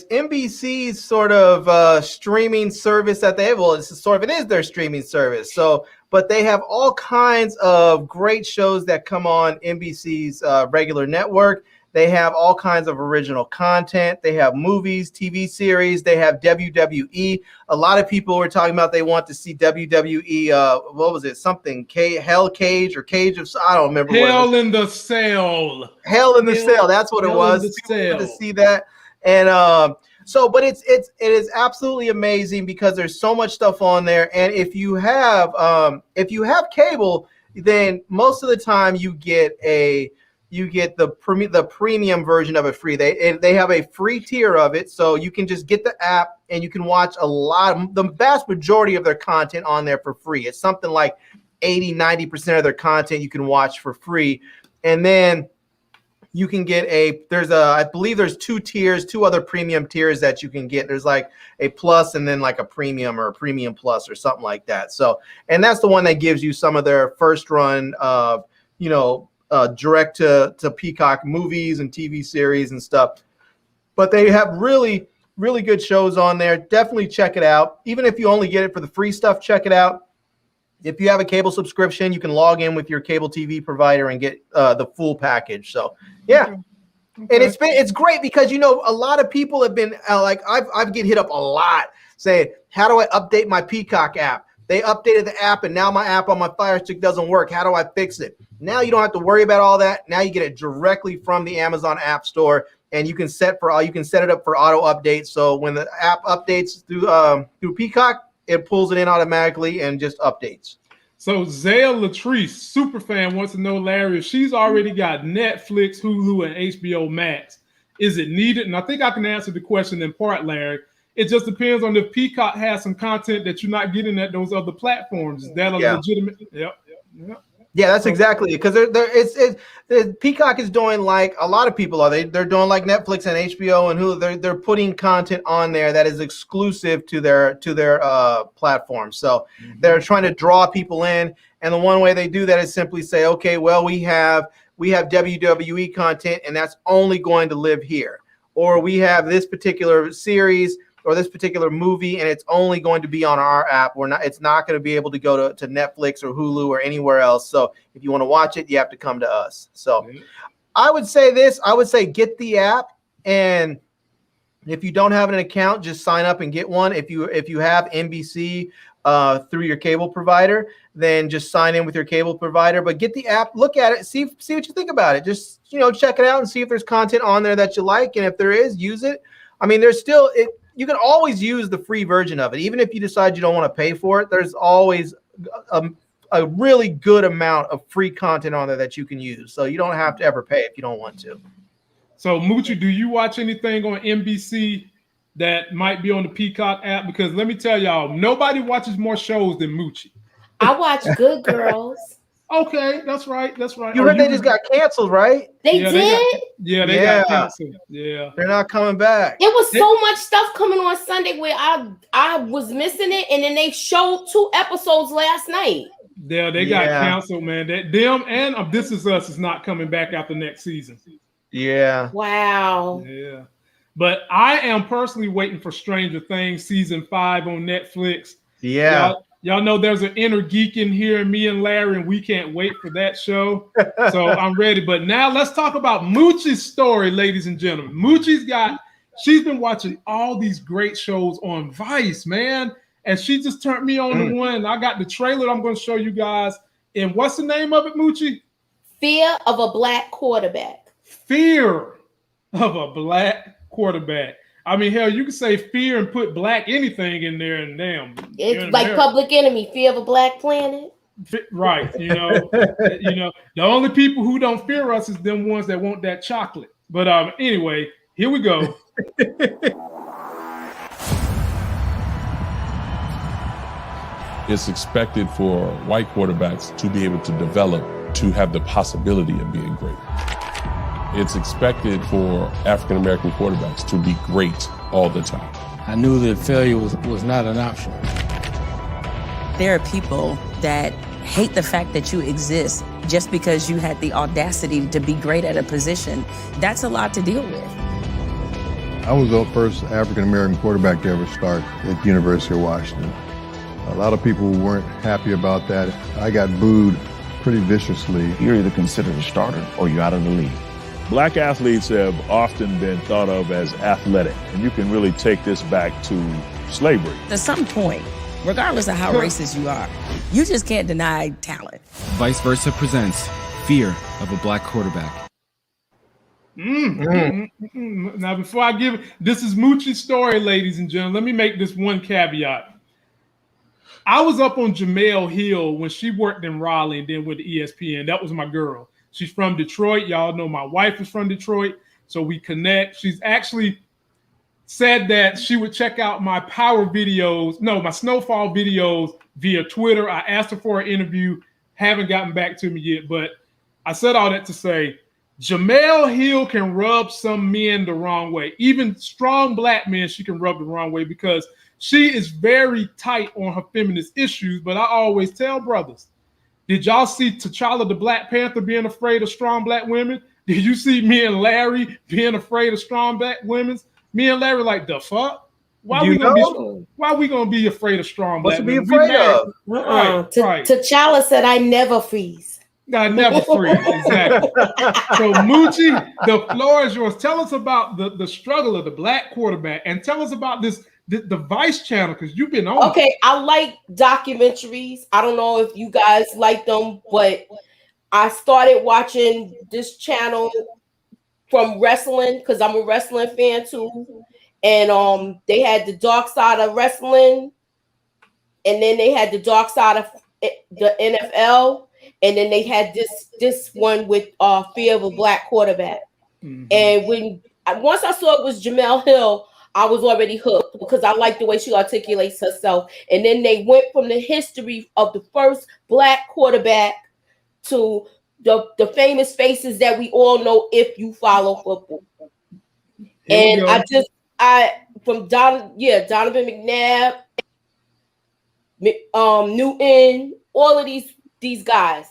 NBC's sort of streaming service that they have. Well, it is their streaming service. So, but they have all kinds of great shows that come on NBC's regular network. They have all kinds of original content. They have movies, TV series. They have WWE. A lot of people were talking about they want to see WWE. What was it? Something Hell Cage or Cage of, I don't remember. Hell in the Cell. Hell in the Cell. That's what it was. People to see that. And but it is absolutely amazing because there's so much stuff on there. And if you have cable, then most of the time you get the premium version of it free. They have a free tier of it, so you can just get the app and you can watch the vast majority of their content on there for free. It's something like 80-90% of their content you can watch for free. And then you can get I believe there's two other premium tiers that you can get. There's like a plus and then like a premium or a premium plus or something like that. So, and that's the one that gives you some of their first run direct to Peacock movies and TV series and stuff. But they have really, really good shows on there. Definitely check it out. Even if you only get it for the free stuff, check it out. If you have a cable subscription, you can log in with your cable TV provider and get the full package. So, yeah. Okay. And it's great because, a lot of people have been I've get hit up a lot saying, how do I update my Peacock app? They updated the app and now my app on my Fire Stick doesn't work. How do I fix it? Now you don't have to worry about all that. Now you get it directly from the Amazon App Store, and you can set it up for auto updates. So when the app updates through Peacock, it pulls it in automatically and just updates. So Zaya Latrice, super fan, wants to know, Larry, if she's already got Netflix, Hulu, and HBO Max, is it needed? And I think I can answer the question in part, Larry. It just depends on if Peacock has some content that you're not getting at those other platforms. Is that a legitimate? Yep. Yeah, that's exactly it. Because Peacock is doing like a lot of people are. They're doing like Netflix and HBO and Hulu. They're putting content on there that is exclusive to their platform. So they're trying to draw people in. And the one way they do that is simply say, okay, well, we have WWE content, and that's only going to live here. Or we have this particular series or this particular movie, and it's only going to be on our app. It's not going to be able to go to Netflix or Hulu or anywhere else. So if you want to watch it, you have to come to us. So I would say get the app, and if you don't have an account, just sign up and get one. If you have NBC through your cable provider, then just sign in with your cable provider. But get the app, look at it, see what you think about it. Just check it out and see if there's content on there that you like, and if there is, use it. I mean, you can always use the free version of it. Even if you decide you don't want to pay for it, there's always a really good amount of free content on there that you can use. So you don't have to ever pay if you don't want to. So, Moochie, do you watch anything on NBC that might be on the Peacock app? Because let me tell y'all, nobody watches more shows than Moochie. I watch Good Girls. Okay, that's right. You heard they just got canceled, right? They did? They got canceled. Yeah. They're not coming back. There was so much stuff coming on Sunday where I was missing it, and then they showed 2 episodes last night. Yeah, they got canceled, man. Them and This Is Us is not coming back after next season. Yeah. Wow. Yeah. But I am personally waiting for Stranger Things season 5 on Netflix. Yeah. Y'all know there's an inner geek in here, me and Larry, and we can't wait for that show. So I'm ready. But now let's talk about Moochie's story, ladies and gentlemen. She's been watching all these great shows on Vice, man. And she just turned me on to one. I got the trailer I'm going to show you guys. And what's the name of it, Moochie? Fear of a Black Quarterback. Fear of a Black Quarterback. I mean, hell, you can say fear and put black anything in there, and damn, it's like Public Enemy, Fear of a Black Planet. Right, you know, the only people who don't fear us is them ones that want that chocolate. But anyway, here we go. It's expected for white quarterbacks to be able to develop to have the possibility of being great. It's expected for African American quarterbacks to be great all the time. I knew that failure was not an option. There are people that hate the fact that you exist just because you had the audacity to be great at a position. That's a lot to deal with. I was the first African American quarterback to ever start at the University of Washington. A lot of people weren't happy about that. I got booed pretty viciously. You're either considered a starter or you're out of the league. Black athletes have often been thought of as athletic, and you can really take this back to slavery. At some point, regardless of how racist you are, you just can't deny talent. Vice Versa presents Fear of a Black Quarterback. Now, before I give it, this is Moochie's story, ladies and gentlemen. Let me make this one caveat. I was up on Jamel Hill when she worked in Raleigh and then went to ESPN. That was my girl. She's from Detroit. Y'all know my wife is from Detroit, so we connect. She's actually said that she would check out my my snowfall videos via Twitter. I asked her for an interview. Haven't gotten back to me yet, but I said all that to say Jamel Hill can rub some men the wrong way. Even strong black men she can rub the wrong way because she is very tight on her feminist issues. But I always tell brothers, did y'all see T'Challa the Black Panther being afraid of strong black women? Did you see me and Larry being afraid of strong black women? Me and Larry like, the fuck? Why we gonna be afraid of strong black women? What's to be afraid of? Right. T'Challa said, I never freeze. I never freeze, exactly. So Moochie, the floor is yours. Tell us about the struggle of the black quarterback and tell us about the Vice channel, because you've been on. Okay, I like documentaries. I don't know if you guys like them, but I started watching this channel from wrestling because I'm a wrestling fan too. And they had the dark side of wrestling, and then they had the dark side of the NFL, and then they had this one with Fear of a Black Quarterback. Mm-hmm. And once I saw it was Jamel Hill, I was already hooked because I like the way she articulates herself. And then they went from the history of the first black quarterback to the famous faces that we all know if you follow football. And from Donovan McNabb, Newton, all of these guys.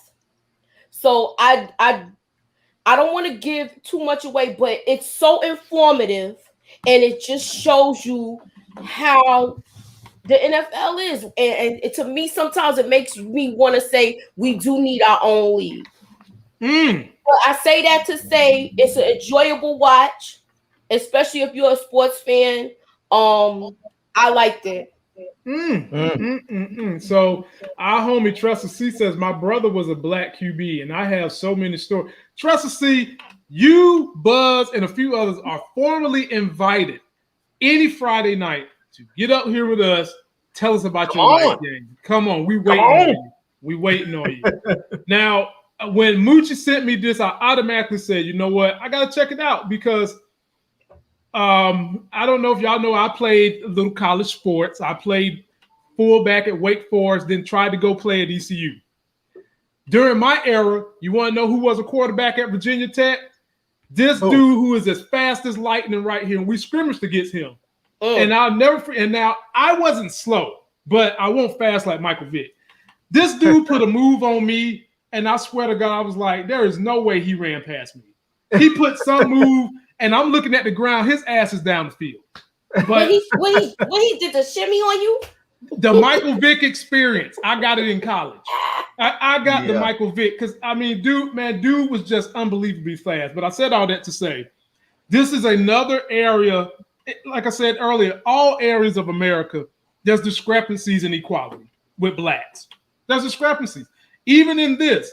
So I don't want to give too much away, but it's so informative. And it just shows you how the NFL is. And to me, sometimes it makes me want to say we do need our own league. But I say that to say it's an enjoyable watch, especially if you're a sports fan. I liked it. So our homie Tressa C says, my brother was a black QB, and I have so many stories. Tressa C, you, Buzz, and a few others are formally invited any Friday night to get up here with us. Tell us about your life game. Come on, we waiting on you. We waiting on you. Now, when Moochie sent me this, I automatically said, you know what? I got to check it out because I don't know if y'all know, I played a little college sports. I played fullback at Wake Forest, then tried to go play at ECU. During my era, you want to know who was a quarterback at Virginia Tech? This dude who is as fast as lightning right here, and we scrimmaged against him. And I'll never. And now I wasn't slow, but I wasn't fast like Michael Vick. This dude put a move on me, and I swear to God, I was like, there is no way he ran past me. He put some move, and I'm looking at the ground. His ass is down the field. But when he did the shimmy on you, the Michael Vick experience, I got it in college. I got the Michael Vick because I mean, dude was just unbelievably fast. But I said all that to say, this is another area. Like I said earlier, all areas of America, there's discrepancies in equality with blacks. There's discrepancies. Even in this,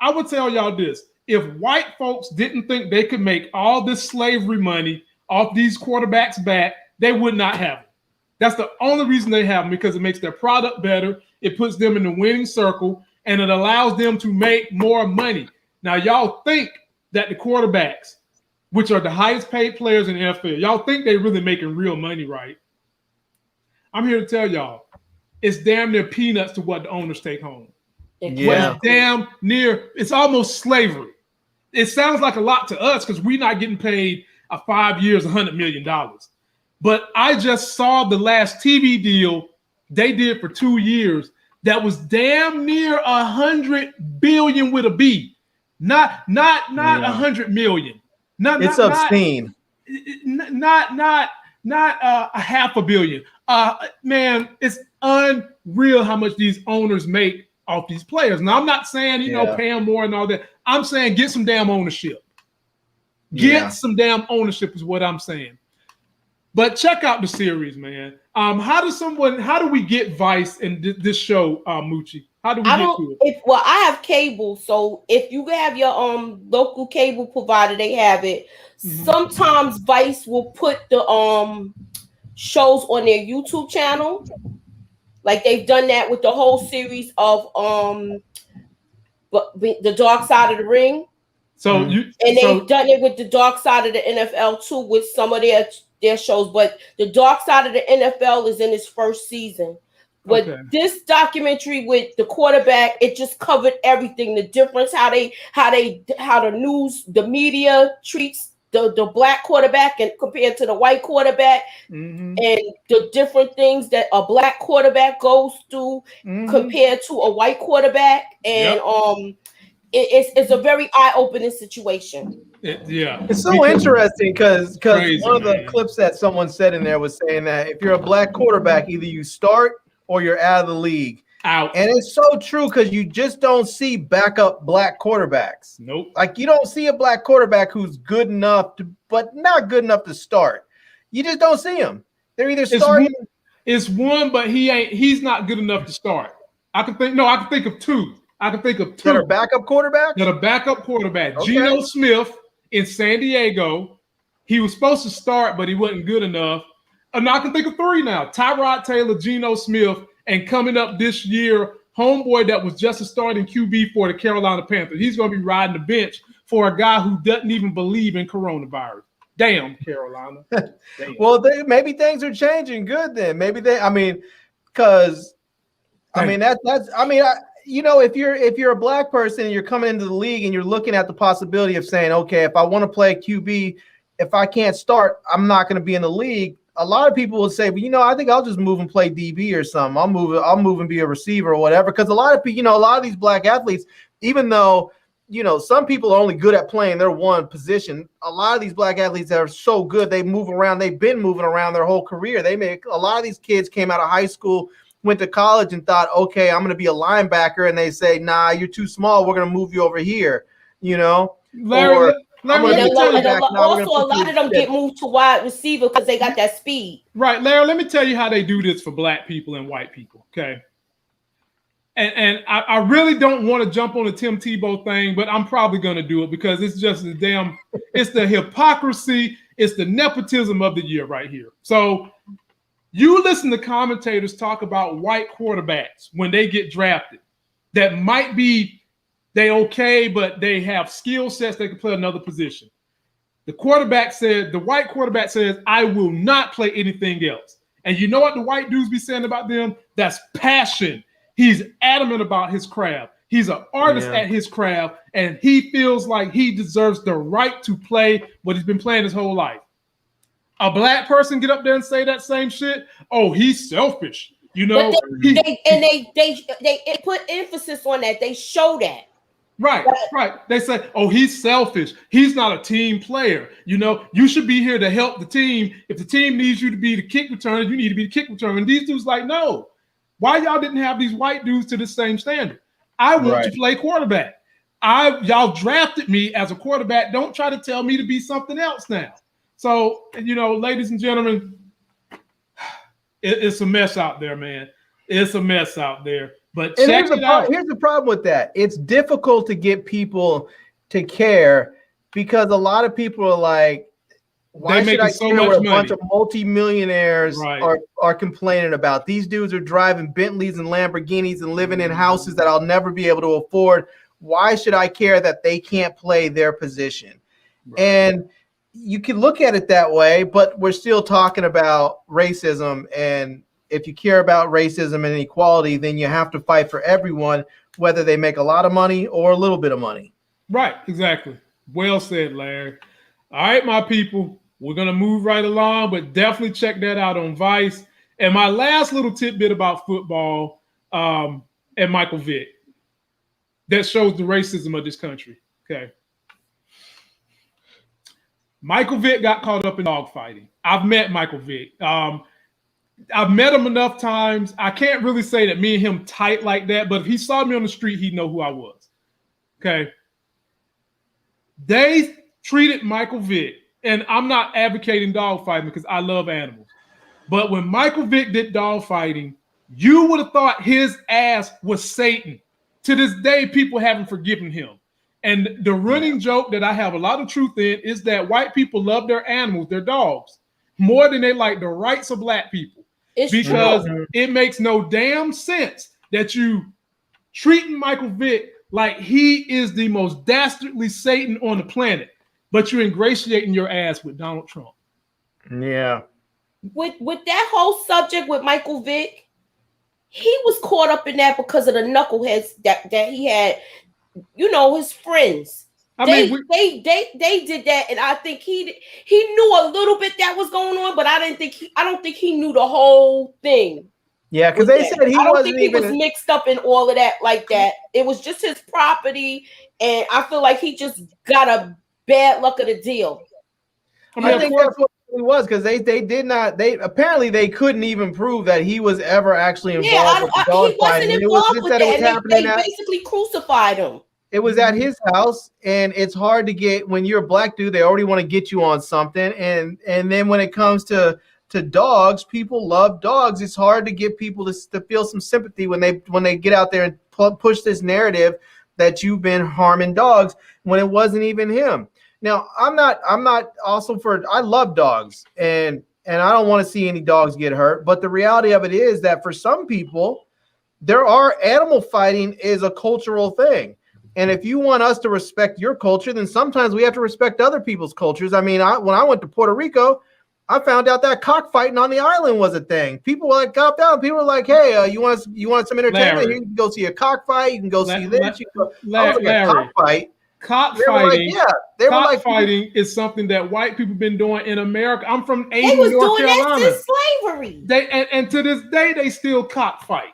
I would tell y'all this. If white folks didn't think they could make all this slavery money, off these quarterbacks' back, they would not have them. That's the only reason they have them, because it makes their product better. It puts them in the winning circle, and it allows them to make more money. Now, y'all think that the quarterbacks, which are the highest paid players in the NFL, y'all think they're really making real money, right? I'm here to tell y'all, it's damn near peanuts to what the owners take home. Yeah. It's damn near, it's almost slavery. It sounds like a lot to us because we're not getting paid 5 years, $100 million. But I just saw the last TV deal they did for 2 years that was damn near 100 billion with a B, not 100 million. It's obscene. Not a half a billion. Man, it's unreal how much these owners make off these players. Now, I'm not saying, pay them more and all that. I'm saying get some damn ownership. Get some damn ownership is what I'm saying. But check out the series, man. How do we get Vice in this show, Moochie? How do we get to it? Well, I have cable, so if you have your local cable provider, they have it. Mm-hmm. Sometimes Vice will put the shows on their YouTube channel. Like they've done that with the whole series of the Dark Side of the Ring. They've done it with the Dark Side of the NFL too, with some of their shows. But the Dark Side of the NFL is in its first season. But this documentary with the quarterback, it just covered everything. The difference, how the news, the media treats the black quarterback and compared to the white quarterback, and the different things that a black quarterback goes through compared to a white quarterback. And it's a very eye-opening situation. It's so interesting because one of the clips that someone said in there was saying that if you're a black quarterback, either you start or you're out of the league. Out. And it's so true because you just don't see backup black quarterbacks. Nope. Like you don't see a black quarterback who's good enough but not good enough to start. You just don't see them. They're either starting. It's one, but he's not good enough to start. I can think of two. That are backup quarterbacks. Okay. Geno Smith in San Diego. He was supposed to start, but he wasn't good enough. And I can think of three now. Tyrod Taylor, Geno Smith, and coming up this year, homeboy that was just a starting QB for the Carolina Panthers. He's going to be riding the bench for a guy who doesn't even believe in coronavirus. Damn, Carolina. Damn. Well, maybe things are changing good then. Maybe if you're a black person and you're coming into the league and you're looking at the possibility of saying, okay, if I want to play QB, if I can't start, I'm not going to be in the league. A lot of people will say, well, I think I'll just move and play DB or something. I'll move and be a receiver or whatever. Because a lot of people, a lot of these black athletes, even though, some people are only good at playing their one position. A lot of these black athletes that are so good, they move around. They've been moving around their whole career. A lot of these kids came out of high school, went to college and thought, okay, I'm going to be a linebacker. And they say, nah, you're too small. We're going to move you over here, Larry, also, a lot of them get moved to wide receiver because they got that speed. Right, Larry, let me tell you how they do this for black people and white people, okay? And I really don't want to jump on the Tim Tebow thing, but I'm probably going to do it because it's just it's the hypocrisy, it's the nepotism of the year right here. So you listen to commentators talk about white quarterbacks when they get drafted that might be they okay, but they have skill sets they can play another position. The white quarterback says, I will not play anything else. And you know what the white dudes be saying about them? That's passion. He's adamant about his craft. He's an artist at his craft, and he feels like he deserves the right to play what he's been playing his whole life. A black person get up there and say that same shit? Oh, he's selfish. They put emphasis on that. They show that. Right. They say, oh, he's selfish. He's not a team player. You should be here to help the team. If the team needs you to be the kick returner, you need to be the kick returner. And these dudes like, no. Why y'all didn't have these white dudes to the same standard? I want to play quarterback. Y'all drafted me as a quarterback. Don't try to tell me to be something else now. So, ladies and gentlemen, it's a mess out there, man. It's a mess out there. But here's the problem with that. It's difficult to get people to care because a lot of people are like, Why should I care what a bunch of multimillionaires are complaining about? These dudes are driving Bentleys and Lamborghinis and living in houses that I'll never be able to afford. Why should I care that they can't play their position? Right. And you can look at it that way, but we're still talking about racism. And if you care about racism and equality, then you have to fight for everyone, whether they make a lot of money or a little bit of money. Right, exactly. Well said, Larry. All right, my people, we're going to move right along, but definitely check that out on Vice. And my last little tidbit about football and Michael Vick that shows the racism of this country. Okay. Michael Vick got caught up in dogfighting. I've met Michael Vick. I've met him enough times. I can't really say that me and him tight like that, but if he saw me on the street, he'd know who I was. Okay. They treated Michael Vick, and I'm not advocating dogfighting because I love animals. But when Michael Vick did dogfighting, you would have thought his ass was Satan. To this day, people haven't forgiven him. And the running joke that I have a lot of truth in is that white people love their animals, their dogs, more than they like the rights of black people. Because it makes no damn sense that you treating Michael Vick like he is the most dastardly Satan on the planet, but you're ingratiating your ass with Donald Trump. Yeah. With that whole subject with Michael Vick, he was caught up in that because of the knuckleheads that he had, you know, his friends. They did that, and I think he knew a little bit that was going on, but I don't think he knew the whole thing. Yeah, because they said he was mixed up in all of that like that. It was just his property, and I feel like he just got a bad luck of the deal. I think that's what it was, because they did not. They apparently they couldn't even prove that he was ever actually involved with the dog fighting. He wasn't involved with that. They basically crucified him. It was at his house, and it's hard to get when you're a black dude. They already want to get you on something, and then when it comes to dogs, people love dogs. It's hard to get people to feel some sympathy when they get out there and push this narrative that you've been harming dogs when it wasn't even him. Now, I'm not also for, I love dogs, and I don't want to see any dogs get hurt. But the reality of it is that for some people, animal fighting is a cultural thing. And if you want us to respect your culture, then sometimes we have to respect other people's cultures. I mean, when I went to Puerto Rico, I found out that cockfighting on the island was a thing. People were like, got down. People were like, "Hey, you want some entertainment? Larry. You can go see a cockfight. You can go see this." Larry. Cockfighting. Cockfighting is something that white people have been doing in America. I'm from They was North doing Carolina. that since slavery. And to this day, they still cockfight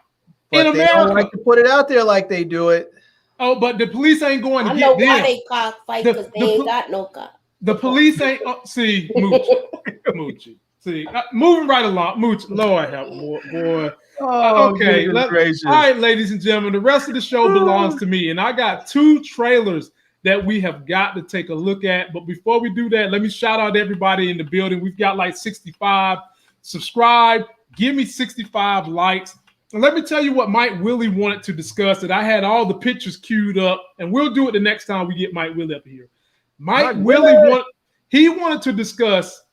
But in they America. don't like to put it out there like they do it. Oh, but the police ain't going to I get know them. why they cockfight, because they ain't got no cock. The police ain't see Moochie. See, moving right along, Moochie. Lord help, boy. Okay, all right, ladies and gentlemen. The rest of the show belongs to me, and I got 2 trailers that we have got to take a look at. But before we do that, let me shout out everybody in the building. We've got like 65. Subscribe. Give me 65 likes. And let me tell you what Mike Willie wanted to discuss. That I had all the pictures queued up, and we'll do it the next time we get Mike Willie up here. Mike Willie wanted to discuss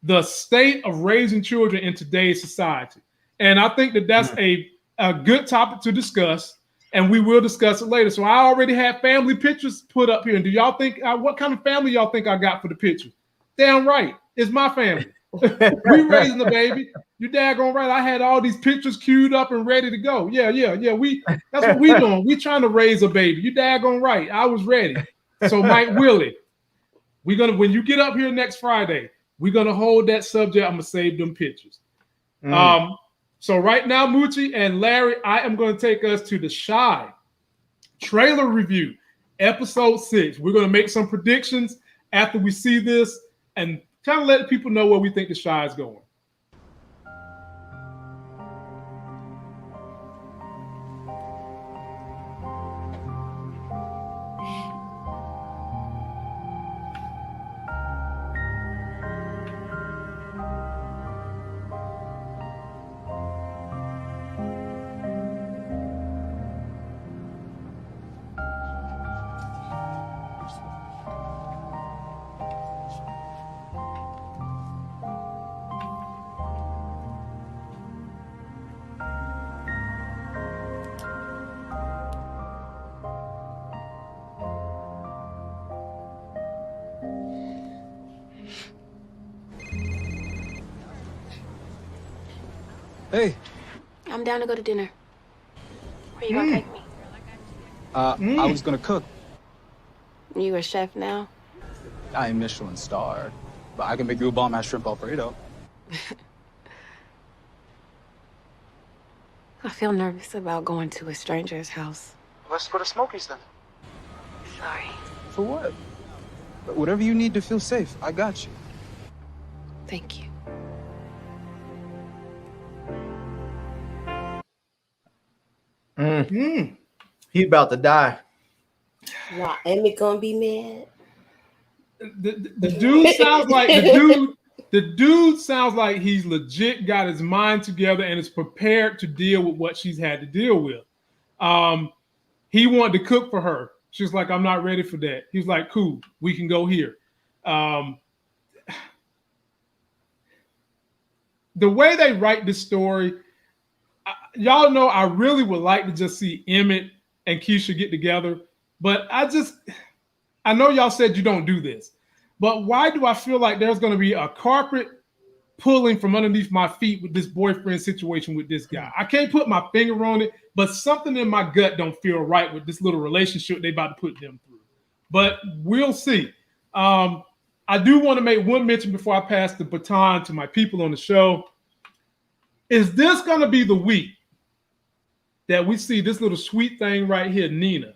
the state of raising children in today's society. And I think that that's a good topic to discuss, and we will discuss it later. So I already have family pictures put up here. And do y'all think, what kind of family y'all think I got for the pictures? Damn right. It's my family. We raising the baby. You daggone right. I had all these pictures queued up and ready to go. Yeah. That's what we doing. We trying to raise a baby. You daggone right. I was ready. So Mike Willie, when you get up here next Friday, we're gonna hold that subject. I'm gonna save them pictures. So right now, Moochie and Larry, I am going to take us to the Shy trailer review, episode 6. We're going to make some predictions after we see this and kind of let people know where we think the Shy is going. Hey. I'm down to go to dinner. Where you gonna take me? I was gonna cook. You a chef now? I am Michelin starred, but I can make you a bomb-ass shrimp Alfredo. I feel nervous about going to a stranger's house. Let's go to Smokey's then. Sorry. For what? Whatever you need to feel safe, I got you. Thank you. He's about to die. Why? Emmett gonna be mad? The dude sounds like the dude sounds like he's legit got his mind together and is prepared to deal with what she's had to deal with. He wanted to cook for her. She was like, I'm not ready for that. He was like, cool, we can go here. The way they write this story, y'all know I really would like to just see Emmett and Keisha get together, but I know y'all said you don't do this, but why do I feel like there's going to be a carpet pulling from underneath my feet with this boyfriend situation with this guy? I can't put my finger on it, but something in my gut don't feel right with this little relationship they about to put them through. But we'll see. I do want to make one mention before I pass the baton to my people on the show. Is this going to be the week that we see this little sweet thing right here, Nina,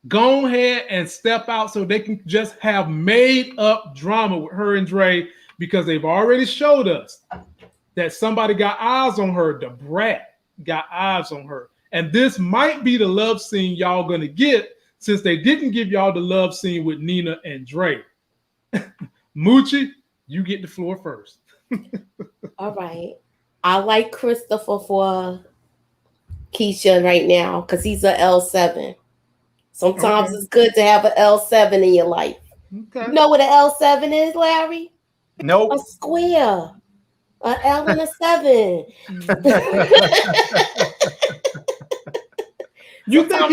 go ahead and step out so they can just have made up drama with her and Dre, because they've already showed us that somebody got eyes on her. The brat got eyes on her. And this might be the love scene y'all going to get, since they didn't give y'all the love scene with Nina and Dre. Moochie, you get the floor first. All right. I like Christopher for Keisha right now because he's a L7. Sometimes it's good to have an L7 in your life. Okay. You know what an L7 is, Larry? Nope. A square. An L and a 7. You think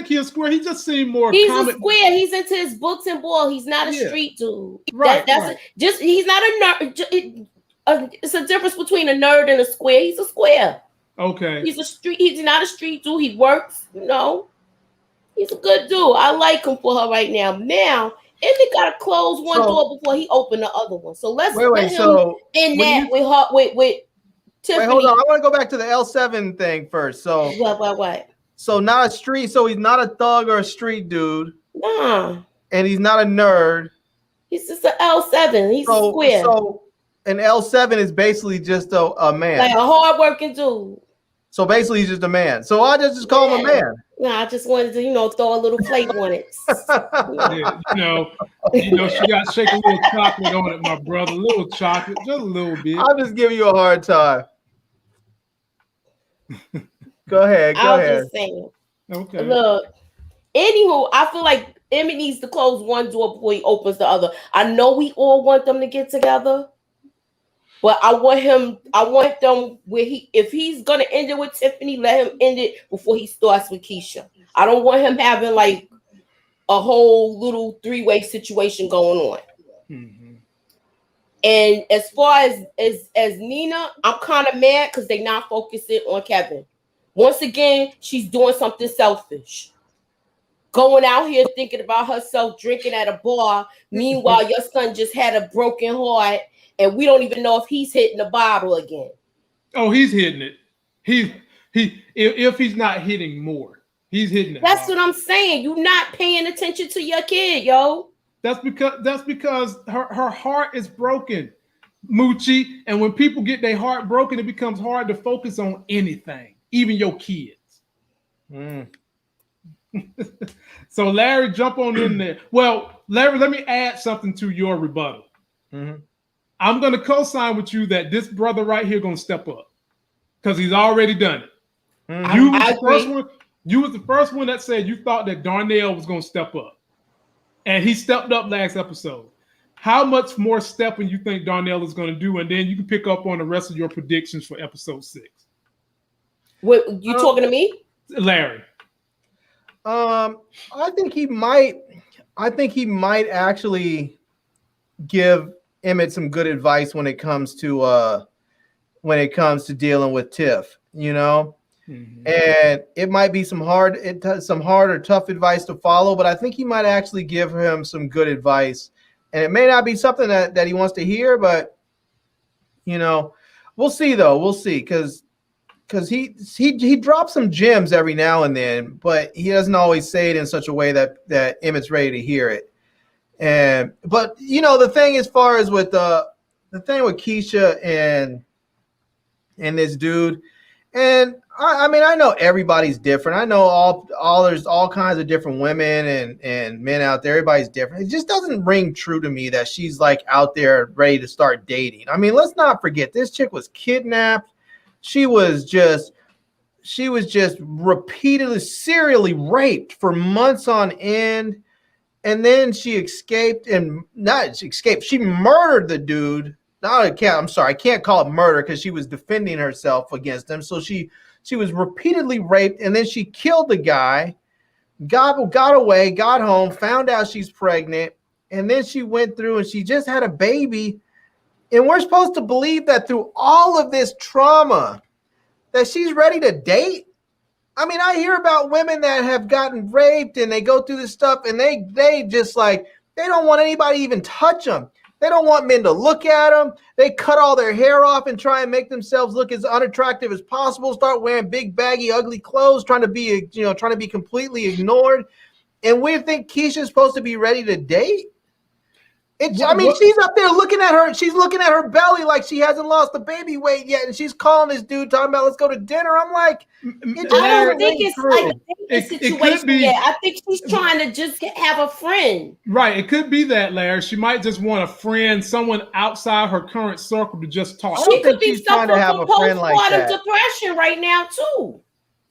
he's a square? He just seemed more. He's a square. He's into his books and ball. He's not a street dude. Right. He's not a nerd. It's a difference between a nerd and a square. He's a square. Okay. He's not a street dude. He works. He's a good dude. I like him for her right now. Now, Emmett got to close one door before he opened the other one. So let's let him in that with Tiffany. Wait, hold on. I want to go back to the L7 thing first. So what? So not a street. So he's not a thug or a street dude. Nah. And he's not a nerd. He's just an L7. He's a square. So an L7 is basically just a man. Like a hardworking dude. So basically he's just a man. So I just call him a man. Nah, I just wanted to, throw a little flavor on it. She got to shake a little chocolate on it, my brother. A little chocolate, just a little bit. I'll just give you a hard time. Go ahead. Just saying. Okay. Look, anywho, I feel like Emmett needs to close one door before he opens the other. I know we all want them to get together, but I want them where if he's gonna end it with Tiffany, let him end it before he starts with Keisha. I don't want him having like a whole little three-way situation going on. Mm-hmm. And as far as Nina, I'm kind of mad because they're not focusing on Kevin. Once again, she's doing something selfish. Going out here thinking about herself, drinking at a bar. Meanwhile, your son just had a broken heart, and we don't even know if he's hitting the bottle again. Oh, he's hitting it. If he's not hitting more, he's hitting it. That's what I'm saying. You're not paying attention to your kid, yo. That's because her heart is broken, Moochie. And when people get their heart broken, it becomes hard to focus on anything, even your kids. So Larry, jump on in there. Well, Larry, let me add something to your rebuttal. Mm-hmm. I'm going to co-sign with you that this brother right here going to step up because he's already done it. Mm-hmm. You was the first one that said you thought that Darnell was going to step up, and he stepped up last episode. How much more stepping you think Darnell is going to do, and then you can pick up on the rest of your predictions for episode 6. What you talking to me, Larry? I think he might actually give Emmett some good advice when it comes to when it comes to dealing with Tiff, you know. Mm-hmm. And it might be some hard or tough advice to follow, but I think he might actually give him some good advice. And it may not be something that he wants to hear, but you know, we'll see though. We'll see because he drops some gems every now and then, but he doesn't always say it in such a way that Emmett's ready to hear it. But you know, the thing as far as with the thing with Keisha and this dude, and I mean, I know everybody's different. I know there's all kinds of different women and men out there. Everybody's different. It just doesn't ring true to me that she's like out there ready to start dating. I mean, let's not forget this chick was kidnapped. She was just repeatedly, serially raped for months on end. And then she escaped she murdered the dude. I'm sorry, I can't call it murder because she was defending herself against him. So she was repeatedly raped, and then she killed the guy, got away, got home, found out she's pregnant, and then she went through and she just had a baby. And we're supposed to believe that through all of this trauma that she's ready to date? I mean, I hear about women that have gotten raped and they go through this stuff and they just like, they don't want anybody to even touch them. They don't want men to look at them. They cut all their hair off and try and make themselves look as unattractive as possible, start wearing big, baggy, ugly clothes, trying to be completely ignored. And we think Keisha's supposed to be ready to date? She's up there looking at her. She's looking at her belly like she hasn't lost the baby weight yet, and she's calling this dude talking about let's go to dinner. I'm like, I don't think it's like a situation yet. I think she's trying to just have a friend. Right. It could be that, Larry. She might just want a friend, someone outside her current circle to just talk. She could be suffering from postpartum depression right now too.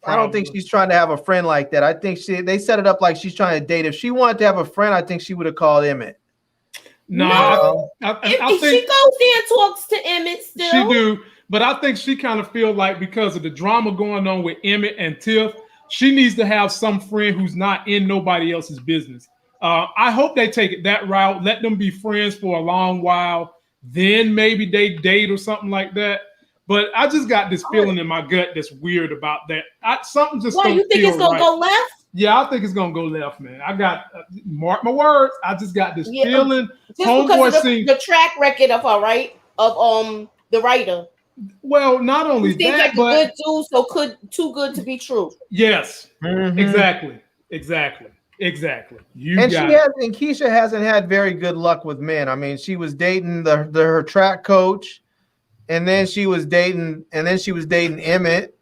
I don't think she's trying to have a friend like that. I think they set it up like she's trying to date. If she wanted to have a friend, I think she would have called Emmett. No, I think she goes there and talks to Emmett still. She do, but I think she kind of feel like because of the drama going on with Emmett and Tiff, she needs to have some friend who's not in nobody else's business. I hope they take it that route. Let them be friends for a long while. Then maybe they date or something like that. But I just got this feeling in my gut that's weird about that. Something just. Why, you think it's gonna go left? Yeah, I think it's gonna go left, man. I got mark my words. I just got this feeling. Just because of the track record of her, right? Of the writer. Well, not only he seems that, like a good dude, so too good to be true. Yes, exactly. Keisha hasn't had very good luck with men. I mean, she was dating her track coach, and then she was dating Emmett.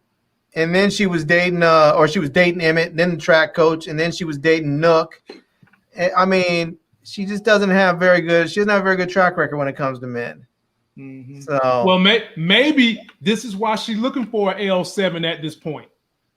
And then she was dating Emmett, then the track coach, and then she was dating Nook. I mean, she just doesn't have she doesn't have a very good track record when it comes to men. Mm-hmm. So, well, maybe this is why she's looking for an L7 at this point,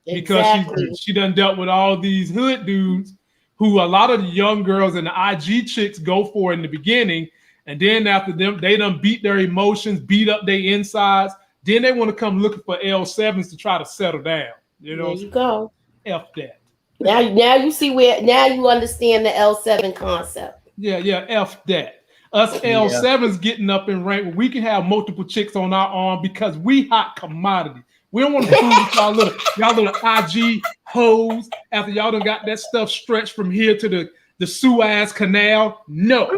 because she done dealt with all these hood dudes who a lot of the young girls and the IG chicks go for in the beginning, and then after them, they done beat their emotions, beat up their insides. Then they want to come looking for L7s to try to settle down. You know, there you go. F that. Now you see now you understand the L7 concept. Yeah, F that. Us L7s getting up in rank, we can have multiple chicks on our arm because we hot commodity. We don't want to fool with y'all little IG hoes after y'all done got that stuff stretched from here to the Suez Canal. No.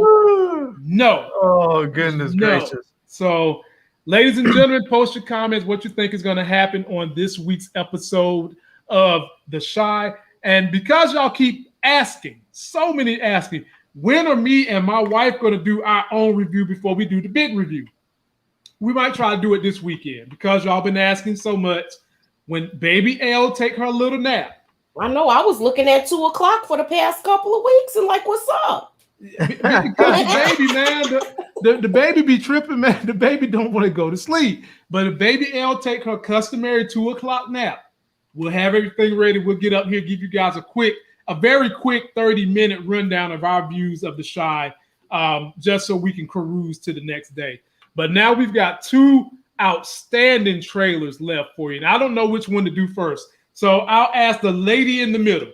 Oh, goodness gracious. So, ladies and gentlemen, post your comments what you think is going to happen on this week's episode of The Chi. And because y'all keep asking, so many asking, when are me and my wife going to do our own review before we do the big review? We might try to do it this weekend because y'all been asking so much. When baby L take her little nap. I know. I was looking at 2:00 for the past couple of weeks and like, what's up? Because the baby, man, the baby be tripping, man. The baby don't want to go to sleep. But if baby L take her customary 2:00 nap, we'll have everything ready. We'll get up here, give you guys a very quick 30-minute rundown of our views of The Chi, just so we can cruise to the next day. But now we've got two outstanding trailers left for you. And I don't know which one to do first. So I'll ask the lady in the middle.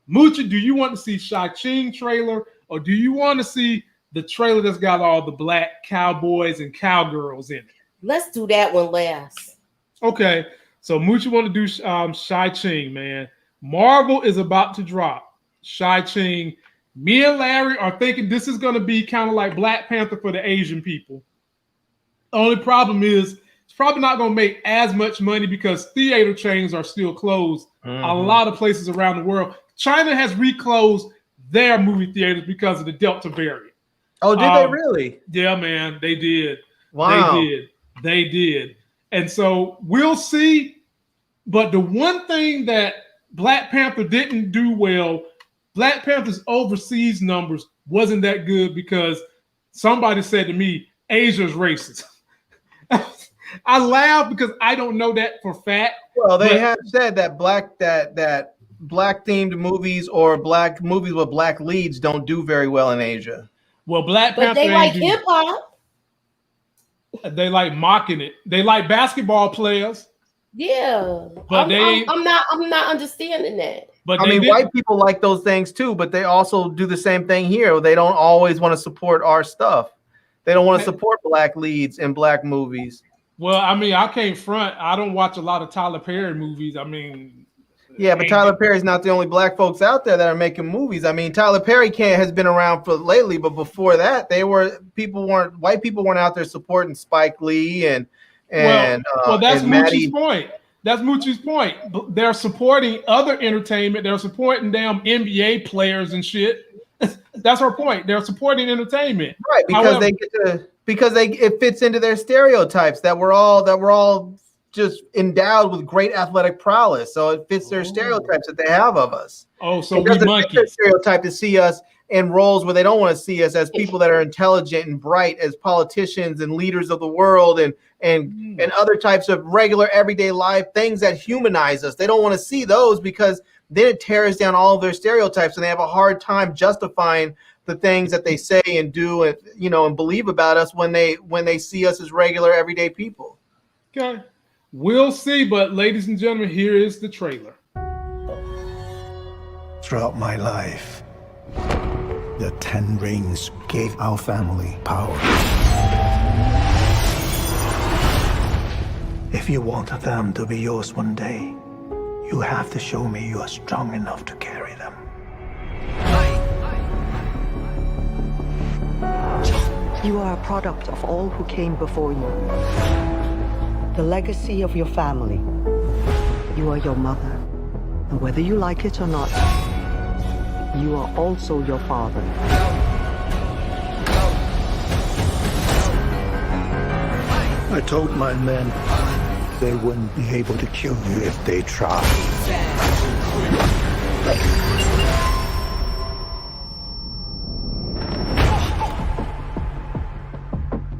Moochie, do you want to see Shang-Chi trailer, or do you want to see the trailer that's got all the black cowboys and cowgirls in it? Let's do that one last. Okay, so Moochie want to do Shang-Chi, man. Marvel is about to drop Shang-Chi. Me and Larry are thinking this is going to be kind of like Black Panther for the Asian people. The only problem is it's probably not going to make as much money because theater chains are still closed. A lot of places around the world. China has reclosed their movie theaters because of the Delta variant. Oh, did they really? Yeah, man, they did. Wow. They did. And so we'll see. But the one thing that Black Panther didn't do well, Black Panther's overseas numbers wasn't that good because somebody said to me, Asia's racist. I laugh because I don't know that for fact. Well, they have said that black themed movies or black movies with black leads don't do very well in Asia. Well, Black Panther, but they like hip hop. They like mocking it. They like basketball players. Yeah, but I'm not understanding that. But I mean, white people like those things too, but they also do the same thing here. They don't always want to support our stuff. They don't want to support black leads in black movies. Well, I mean, I can't front. I don't watch a lot of Tyler Perry movies. I mean, yeah, but Tyler Perry's not the only black folks out there that are making movies. I mean, Tyler Perry has been around for lately, but before that, white people weren't out there supporting Spike Lee and that's Moochie's point. That's Moochie's point. They're supporting other entertainment. They're supporting damn NBA players and shit. That's our point. They're supporting entertainment, right? Because it fits into their stereotypes that we're all just endowed with great athletic prowess. So it fits their stereotypes that they have of us. Oh, so it doesn't fit their stereotype to see us in roles where they don't want to see us as people that are intelligent and bright, as politicians and leaders of the world and other types of regular everyday life things that humanize us. They don't want to see those because then it tears down all of their stereotypes and they have a hard time justifying the things that they say and do and and believe about us when they see us as regular everyday people. Okay. We'll see, but ladies and gentlemen, here is the trailer. Throughout my life, the 10 rings gave our family power. If you want them to be yours one day, you have to show me you are strong enough to carry them. You are a product of all who came before you. The legacy of your family. You are your mother. And whether you like it or not, you are also your father. I told my men they wouldn't be able to kill you if they tried.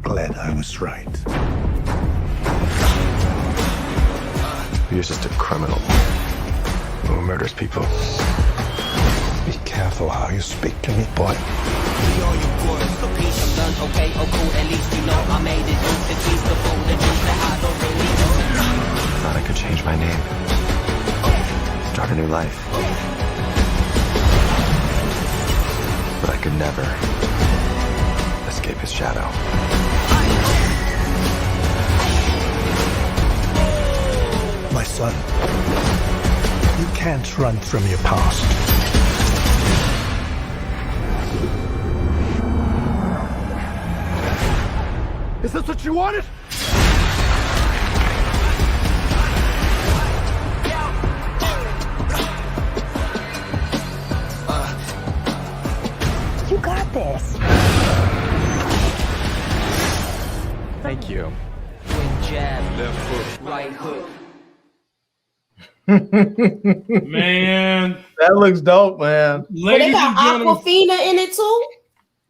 Glad I was right. You're just a criminal who murders people. Be careful how you speak to me, boy. Thought I could change my name. Start a new life. But I could never escape his shadow. My son, you can't run from your past. Is this what you wanted? You got this. Thank you. Jab, left foot, right hook. Man, that looks dope, man. But they got Aquafina in it too.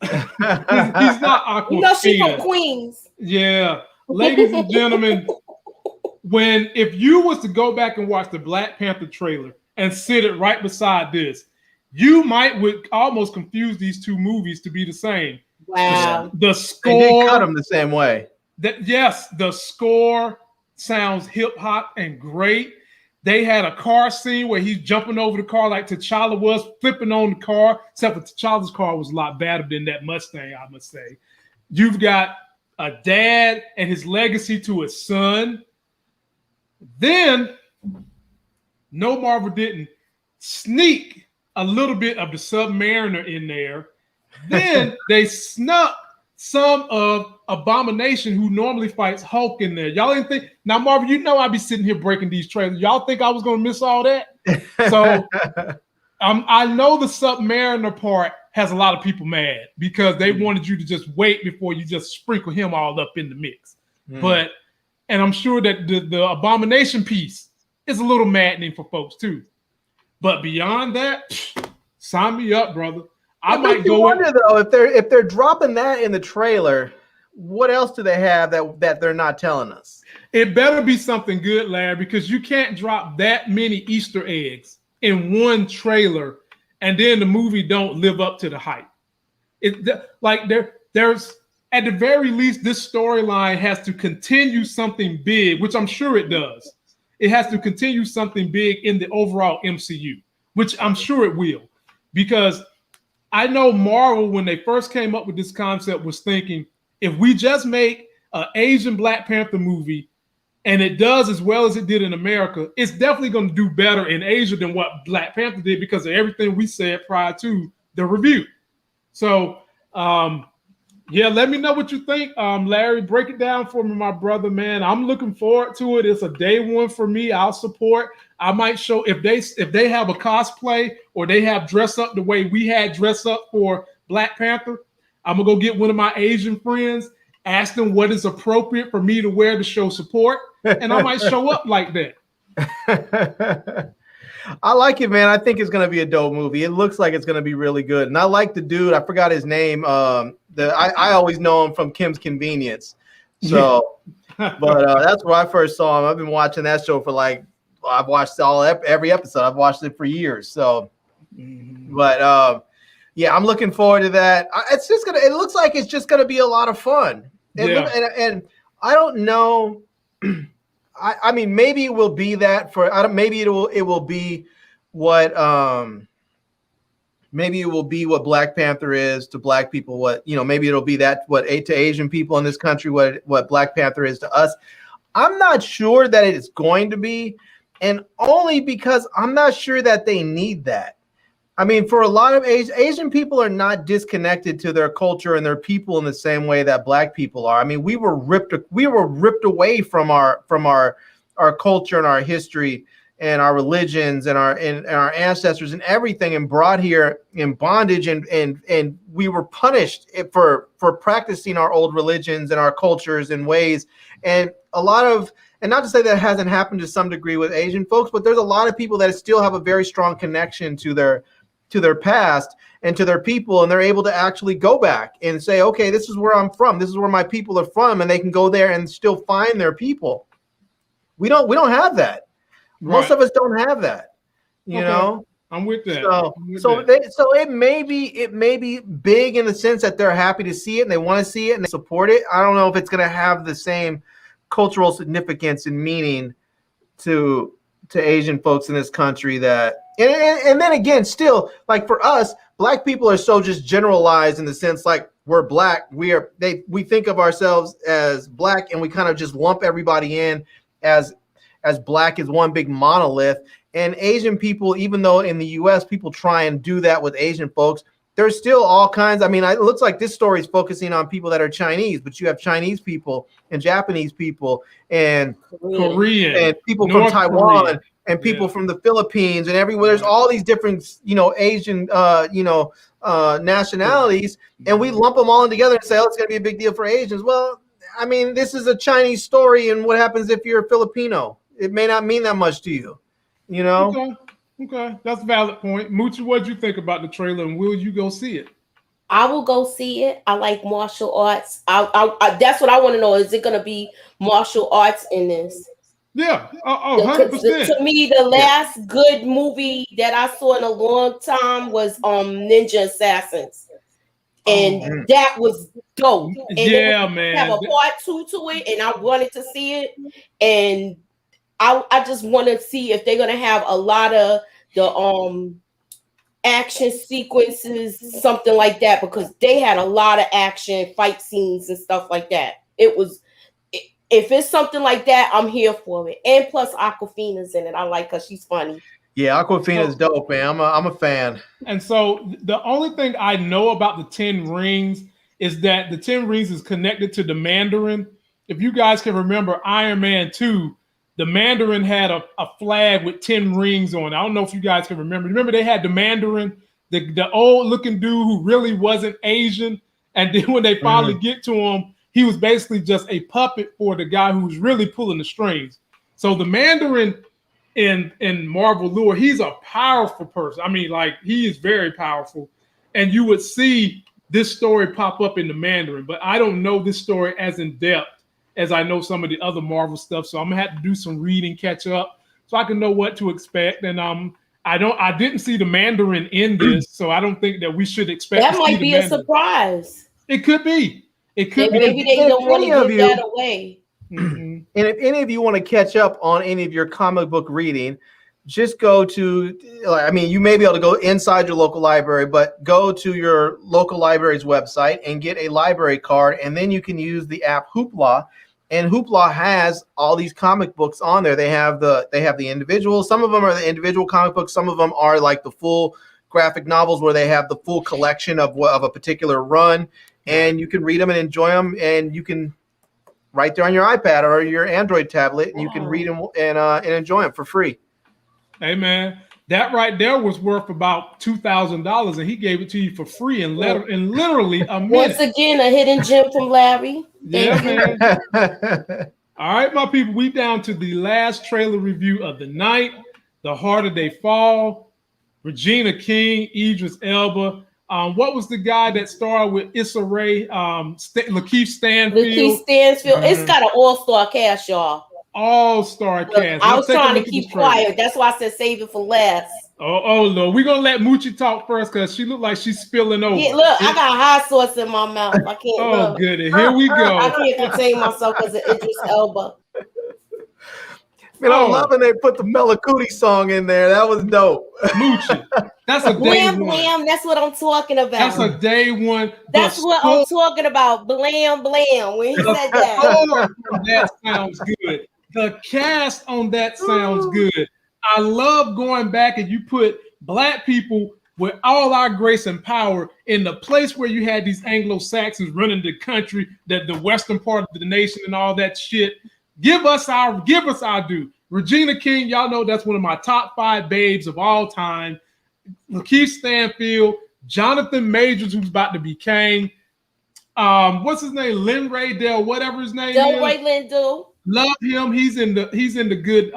He's not Aquafina. You know she's from Queens. Yeah, ladies and gentlemen, if you was to go back and watch the Black Panther trailer and sit it right beside this, you would almost confuse these two movies to be the same. Wow. The score. They did cut them the same way. Yes, the score sounds hip hop and great. They had a car scene where he's jumping over the car like T'Challa was, flipping on the car, except for T'Challa's car was a lot better than that Mustang, I must say. You've got a dad and his legacy to his son. Then, no, Marvel didn't sneak a little bit of the Submariner in there. Then they snuck some of Abomination, who normally fights Hulk, in there. Y'all didn't think? Now, Marvel, you know I be sitting here breaking these trailers. Y'all think I was going to miss all that? So I know the Submariner part has a lot of people mad because they wanted you to just wait before you just sprinkle him all up in the mix. But, and I'm sure that the Abomination piece is a little maddening for folks too. But beyond that, sign me up, brother. I might go. Wonder though, if they're dropping that in the trailer, what else do they have that they're not telling us? It better be something good, Larry, because you can't drop that many Easter eggs in one trailer and then the movie don't live up to the hype. There's at the very least, this storyline has to continue something big, which I'm sure it does. It has to continue something big in the overall MCU, which I'm sure it will, because I know Marvel, when they first came up with this concept, was thinking, if we just make an Asian Black Panther movie and it does as well as it did in America, it's definitely going to do better in Asia than what Black Panther did because of everything we said prior to the review. So, yeah, let me know what you think, Larry. Break it down for me, my brother, man. I'm looking forward to it. It's a day one for me. I'll support. I might show if they have a cosplay or they have dress up the way we had dress up for Black Panther. I'm gonna go get one of my Asian friends, ask them what is appropriate for me to wear to show support, and I might show up like that. I like it, man. I think it's gonna be a dope movie. It looks like it's gonna be really good, and I like the dude. I forgot his name. I always know him from Kim's Convenience. So, but that's where I first saw him. I've been watching that show for I've watched every episode. I've watched it for years. So, but yeah, I'm looking forward to that. It looks like it's just gonna be a lot of fun. And I don't know. I mean, maybe it will be that maybe it will be what maybe it will be what Black Panther is to Black people. Maybe it'll be that to Asian people in this country what Black Panther is to us. I'm not sure that it is going to be, and only because I'm not sure that they need that. I mean, for a lot of Asian people are not disconnected to their culture and their people in the same way that Black people are. I mean, we were ripped away from our culture and our history and our religions and our ancestors and everything, and brought here in bondage, and we were punished for practicing our old religions and our cultures and ways. And not to say that hasn't happened to some degree with Asian folks, but there's a lot of people that still have a very strong connection to their past and to their people, and they're able to actually go back and say, okay, this is where I'm from, this is where my people are from, and they can go there and still find their people. We don't have that. Right. Most of us don't have that. You know, I'm with that. So it may be big in the sense that they're happy to see it and they want to see it and they support it. I don't know if it's going to have the same cultural significance and meaning to Asian folks in this country that. And then again, still, like for us, Black people are so just generalized in the sense like we're Black. We think of ourselves as Black, and we kind of just lump everybody in as Black as one big monolith. And Asian people, even though in the U.S. people try and do that with Asian folks, there's still all kinds. I mean, it looks like this story is focusing on people that are Chinese, but you have Chinese people and Japanese people and Korean and people from Taiwan. Korea. And people from the Philippines and everywhere. There's all these different, Asian, nationalities, and we lump them all in together and say, oh, it's going to be a big deal for Asians. Well, I mean, this is a Chinese story, and what happens if you're a Filipino? It may not mean that much to you, Okay, that's a valid point. Moochie, what do you think about the trailer, and will you go see it? I will go see it. I like martial arts. That's what I want to know. Is it going to be martial arts in this? Yeah, 100%. To me, the last good movie that I saw in a long time was Ninja Assassins, and that was dope. And man, have a part 2 to it, and I wanted to see it, and I just want to see if they're gonna have a lot of the action sequences, something like that, because they had a lot of action fight scenes and stuff like that. it was. If it's something like that, I'm here for it. And plus, Aquafina's in it. I like her; she's funny. Yeah, Aquafina's dope, man. I'm a fan. And so the only thing I know about the 10 Rings is that the 10 Rings is connected to the Mandarin. If you guys can remember Iron Man 2, the Mandarin had a flag with 10 rings on it. I don't know if you guys can remember. Remember they had the Mandarin, the old looking dude who really wasn't Asian. And then when they finally get to him, he was basically just a puppet for the guy who was really pulling the strings. So the Mandarin in Marvel lore, he's a powerful person. I mean, like, he is very powerful. And you would see this story pop up in the Mandarin, but I don't know this story as in depth as I know some of the other Marvel stuff. So I'm gonna have to do some reading, catch up, so I can know what to expect. And I didn't see the Mandarin in this, so I don't think that we should expect that to might see be the a Mandarin. surprise. It could be. It could be. Maybe they don't want to give that away. And if any of you want to catch up on any of your comic book reading, just go to, I mean, you may be able to go inside your local library, but go to your local library's website and get a library card, and then you can use the app Hoopla. And Hoopla has all these comic books on there. They have the individual. Some of them are the individual comic books. Some of them are like the full graphic novels where they have the full collection of a particular run, and you can read them and enjoy them. And you can right there on your iPad or your Android tablet, and you can read them and enjoy them for free. Hey man, that right there was worth about $2,000, and he gave it to you for free in literally a minute. Once again, a hidden gem from Larry. Yeah, man. All right, my people, we down to the last trailer review of the night. The Harder They Fall. Regina King, Idris Elba. What was the guy that starred with Issa Rae? Lakeith Stanfield. Lakeith Stanfield. It's got an all-star cast, y'all. All-star cast. I was trying to keep quiet. That's why I said save it for last. Oh Lord, we're gonna let Moochie talk first because she looked like she's spilling over. Yeah, look, I got hot sauce in my mouth. I can't. Oh, goody. Here we go. I can't contain myself because of Idris Elba. Man, I'm loving they put the Bella Cootie song in there. That was dope. Moochie. That's a day Blam, one. blam. That's what I'm talking about. That's a day one. That's what I'm talking about. Blam, blam. When he said that. That sounds good. The cast on that sounds good. I love going back and you put black people with all our grace and power in the place where you had these Anglo-Saxons running the country, that the western part of the nation and all that shit. Give us our due. Regina King, y'all know that's one of my top 5 babes of all time. Lakeith Stanfield, Jonathan Majors, who's about to be Kang. What's his name? Lin Ray Del, whatever his name is. Delroy Lindo. Love him. He's in the good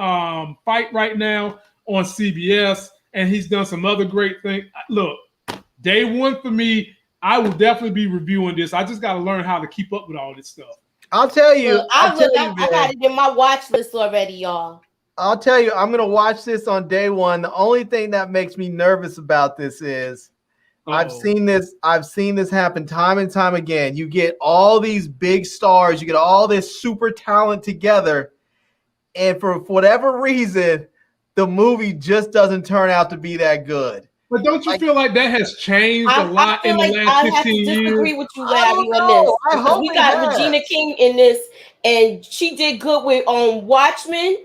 fight right now on CBS, and he's done some other great things. Look, day one for me, I will definitely be reviewing this. I just got to learn how to keep up with all this stuff. I'll tell you. I got it in my watch list already, y'all. I'll tell you, I'm gonna watch this on day one. The only thing that makes me nervous about this is I've seen this happen time and time again. You get all these big stars, you get all this super talent together, and for whatever reason, the movie just doesn't turn out to be that good. But don't you feel like that has changed a lot in the last 15 years? I disagree with you, Larry, on this. We got Regina King in this, and she did good with Watchmen.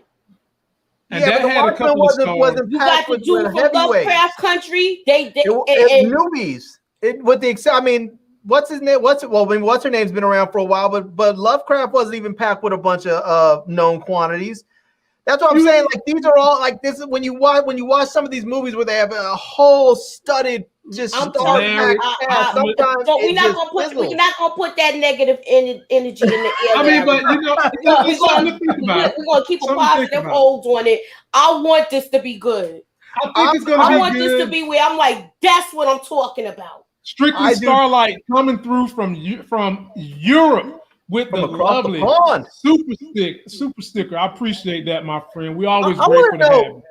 And that had a couple of stars. You got the dude from Lovecraft Country. They newbies. What's his name? What's her name's been around for a while, but Lovecraft wasn't even packed with a bunch of known quantities. That's what I'm saying. Like, these are all like this is when you watch some of these movies where they have a whole studded just. But we're not gonna put that negative energy in the air. I mean, but we're gonna keep a positive hold on it. I want this to be good. I think it's gonna be good. I want this to be where I'm like, that's what I'm talking about. Strictly Starlight coming through from Europe. With the lovely super sticker. I appreciate that, my friend. We always grateful to have it.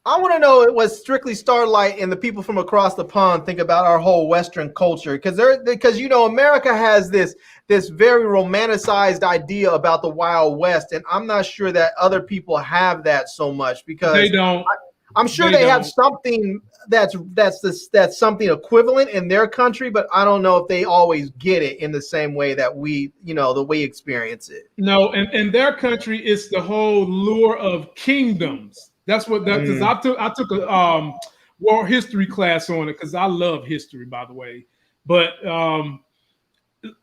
I want to know what Strictly Starlight and the people from across the pond think about our whole Western culture, because America has this very romanticized idea about the Wild West, and I'm not sure that other people have that so much because they don't. I'm sure they have something that's something equivalent in their country, but I don't know if they always get it in the same way that we, the way we experience it. No, and in their country, it's the whole lure of kingdoms. That's what that is. I took a world history class on it because I love history, by the way. But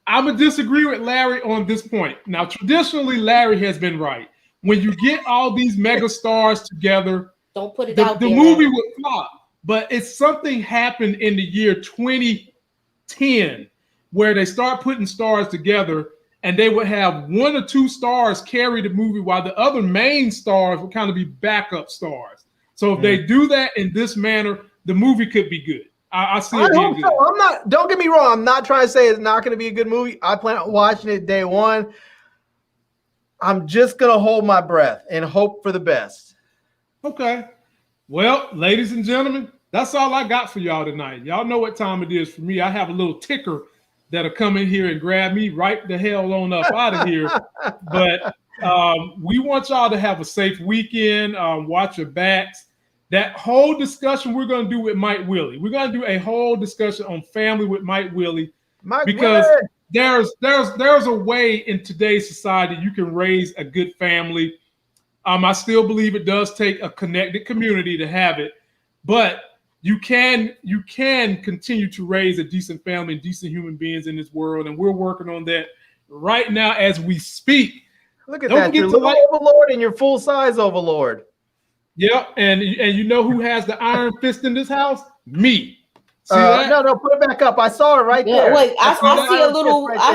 I would disagree with Larry on this point. Now, traditionally, Larry has been right. When you get all these mega stars together, don't put it out the there. movie would flop. But it's something happened in the year 2010 where they start putting stars together, and they would have 1 or 2 stars carry the movie while the other main stars would kind of be backup stars. So if they do that in this manner, the movie could be good. I see it being good. So. Don't get me wrong. I'm not trying to say it's not going to be a good movie. I plan on watching it day one. I'm just going to hold my breath and hope for the best. Okay. Well, ladies and gentlemen, that's all I got for y'all tonight. Y'all know what time it is for me. I have a little ticker that'll come in here and grab me right the hell on up out of here. But we want y'all to have a safe weekend. Watch your backs. That whole discussion we're going to do with Mike Willie. We're going to do a whole discussion on family with Mike Willie. Because there's a way in today's society you can raise a good family. I still believe it does take a connected community to have it, but you can continue to raise a decent family and decent human beings in this world, and we're working on that right now as we speak. Look at that, your little overlord and your full-size overlord. Yep, and you know who has the iron fist in this house? Me. See that? No, put it back up. I saw it right there. Wait, I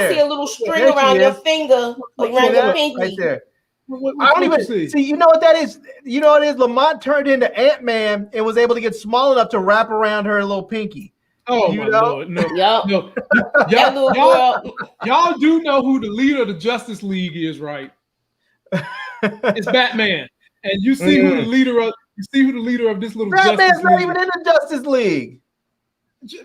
see a little string around your finger, around your pinky. Right there. I don't even see. You know what that is? You know what it is? Lamont turned into Ant-Man and was able to get small enough to wrap around her little pinky. Oh, my Lord. No. No. Y'all do know who the leader of the Justice League is, right? It's Batman. And you see who the leader of this little Batman's Justice not League. even in the Justice League.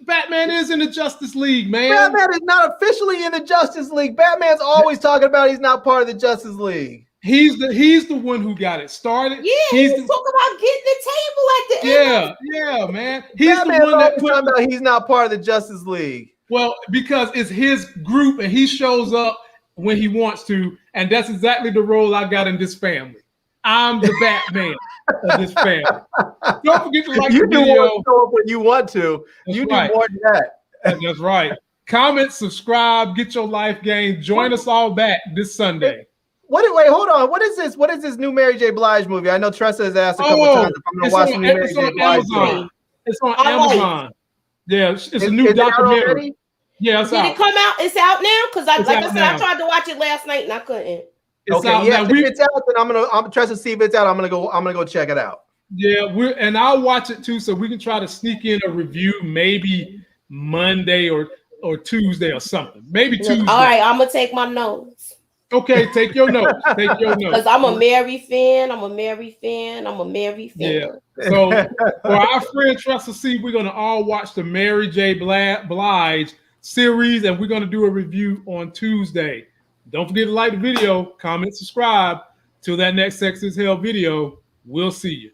Batman is in the Justice League, man. Batman is not officially in the Justice League. Batman's always talking about he's not part of the Justice League. He's the one who got it started. Yeah, he's talking about getting the table at the end. Yeah, man. He's Batman's the one that talking about he's not part of the Justice League. Well, because it's his group and he shows up when he wants to, and that's exactly the role I got in this family. I'm the Batman of this family. Don't forget to like the video. Show up when you want to. You do more than that. That's right. Comment, subscribe, get your life game. Join us all back this Sunday. Wait, hold on. What is this? What is this new Mary J. Blige movie? I know Tressa has asked a couple times if I'm going to watch the new Mary J. Blige movie. It's on Amazon. Yeah, it's a new documentary. Yeah, it's out. Did it come out? It's out now? Because I tried to watch it last night and I couldn't. It's out now. If it's out, then I'm trying to see if it's out. I'm gonna go check it out. Yeah, and I'll watch it too, so we can try to sneak in a review maybe Monday or Tuesday or something. Maybe Tuesday. All right, I'm gonna take my notes. Okay, take your notes. Take your notes. Because I'm a Mary fan. Yeah. So for our friend Trust to See, we're gonna all watch the Mary J. Blige series, and we're gonna do a review on Tuesday. Don't forget to like the video, comment, subscribe. Till that next Sex is Hell video, we'll see you.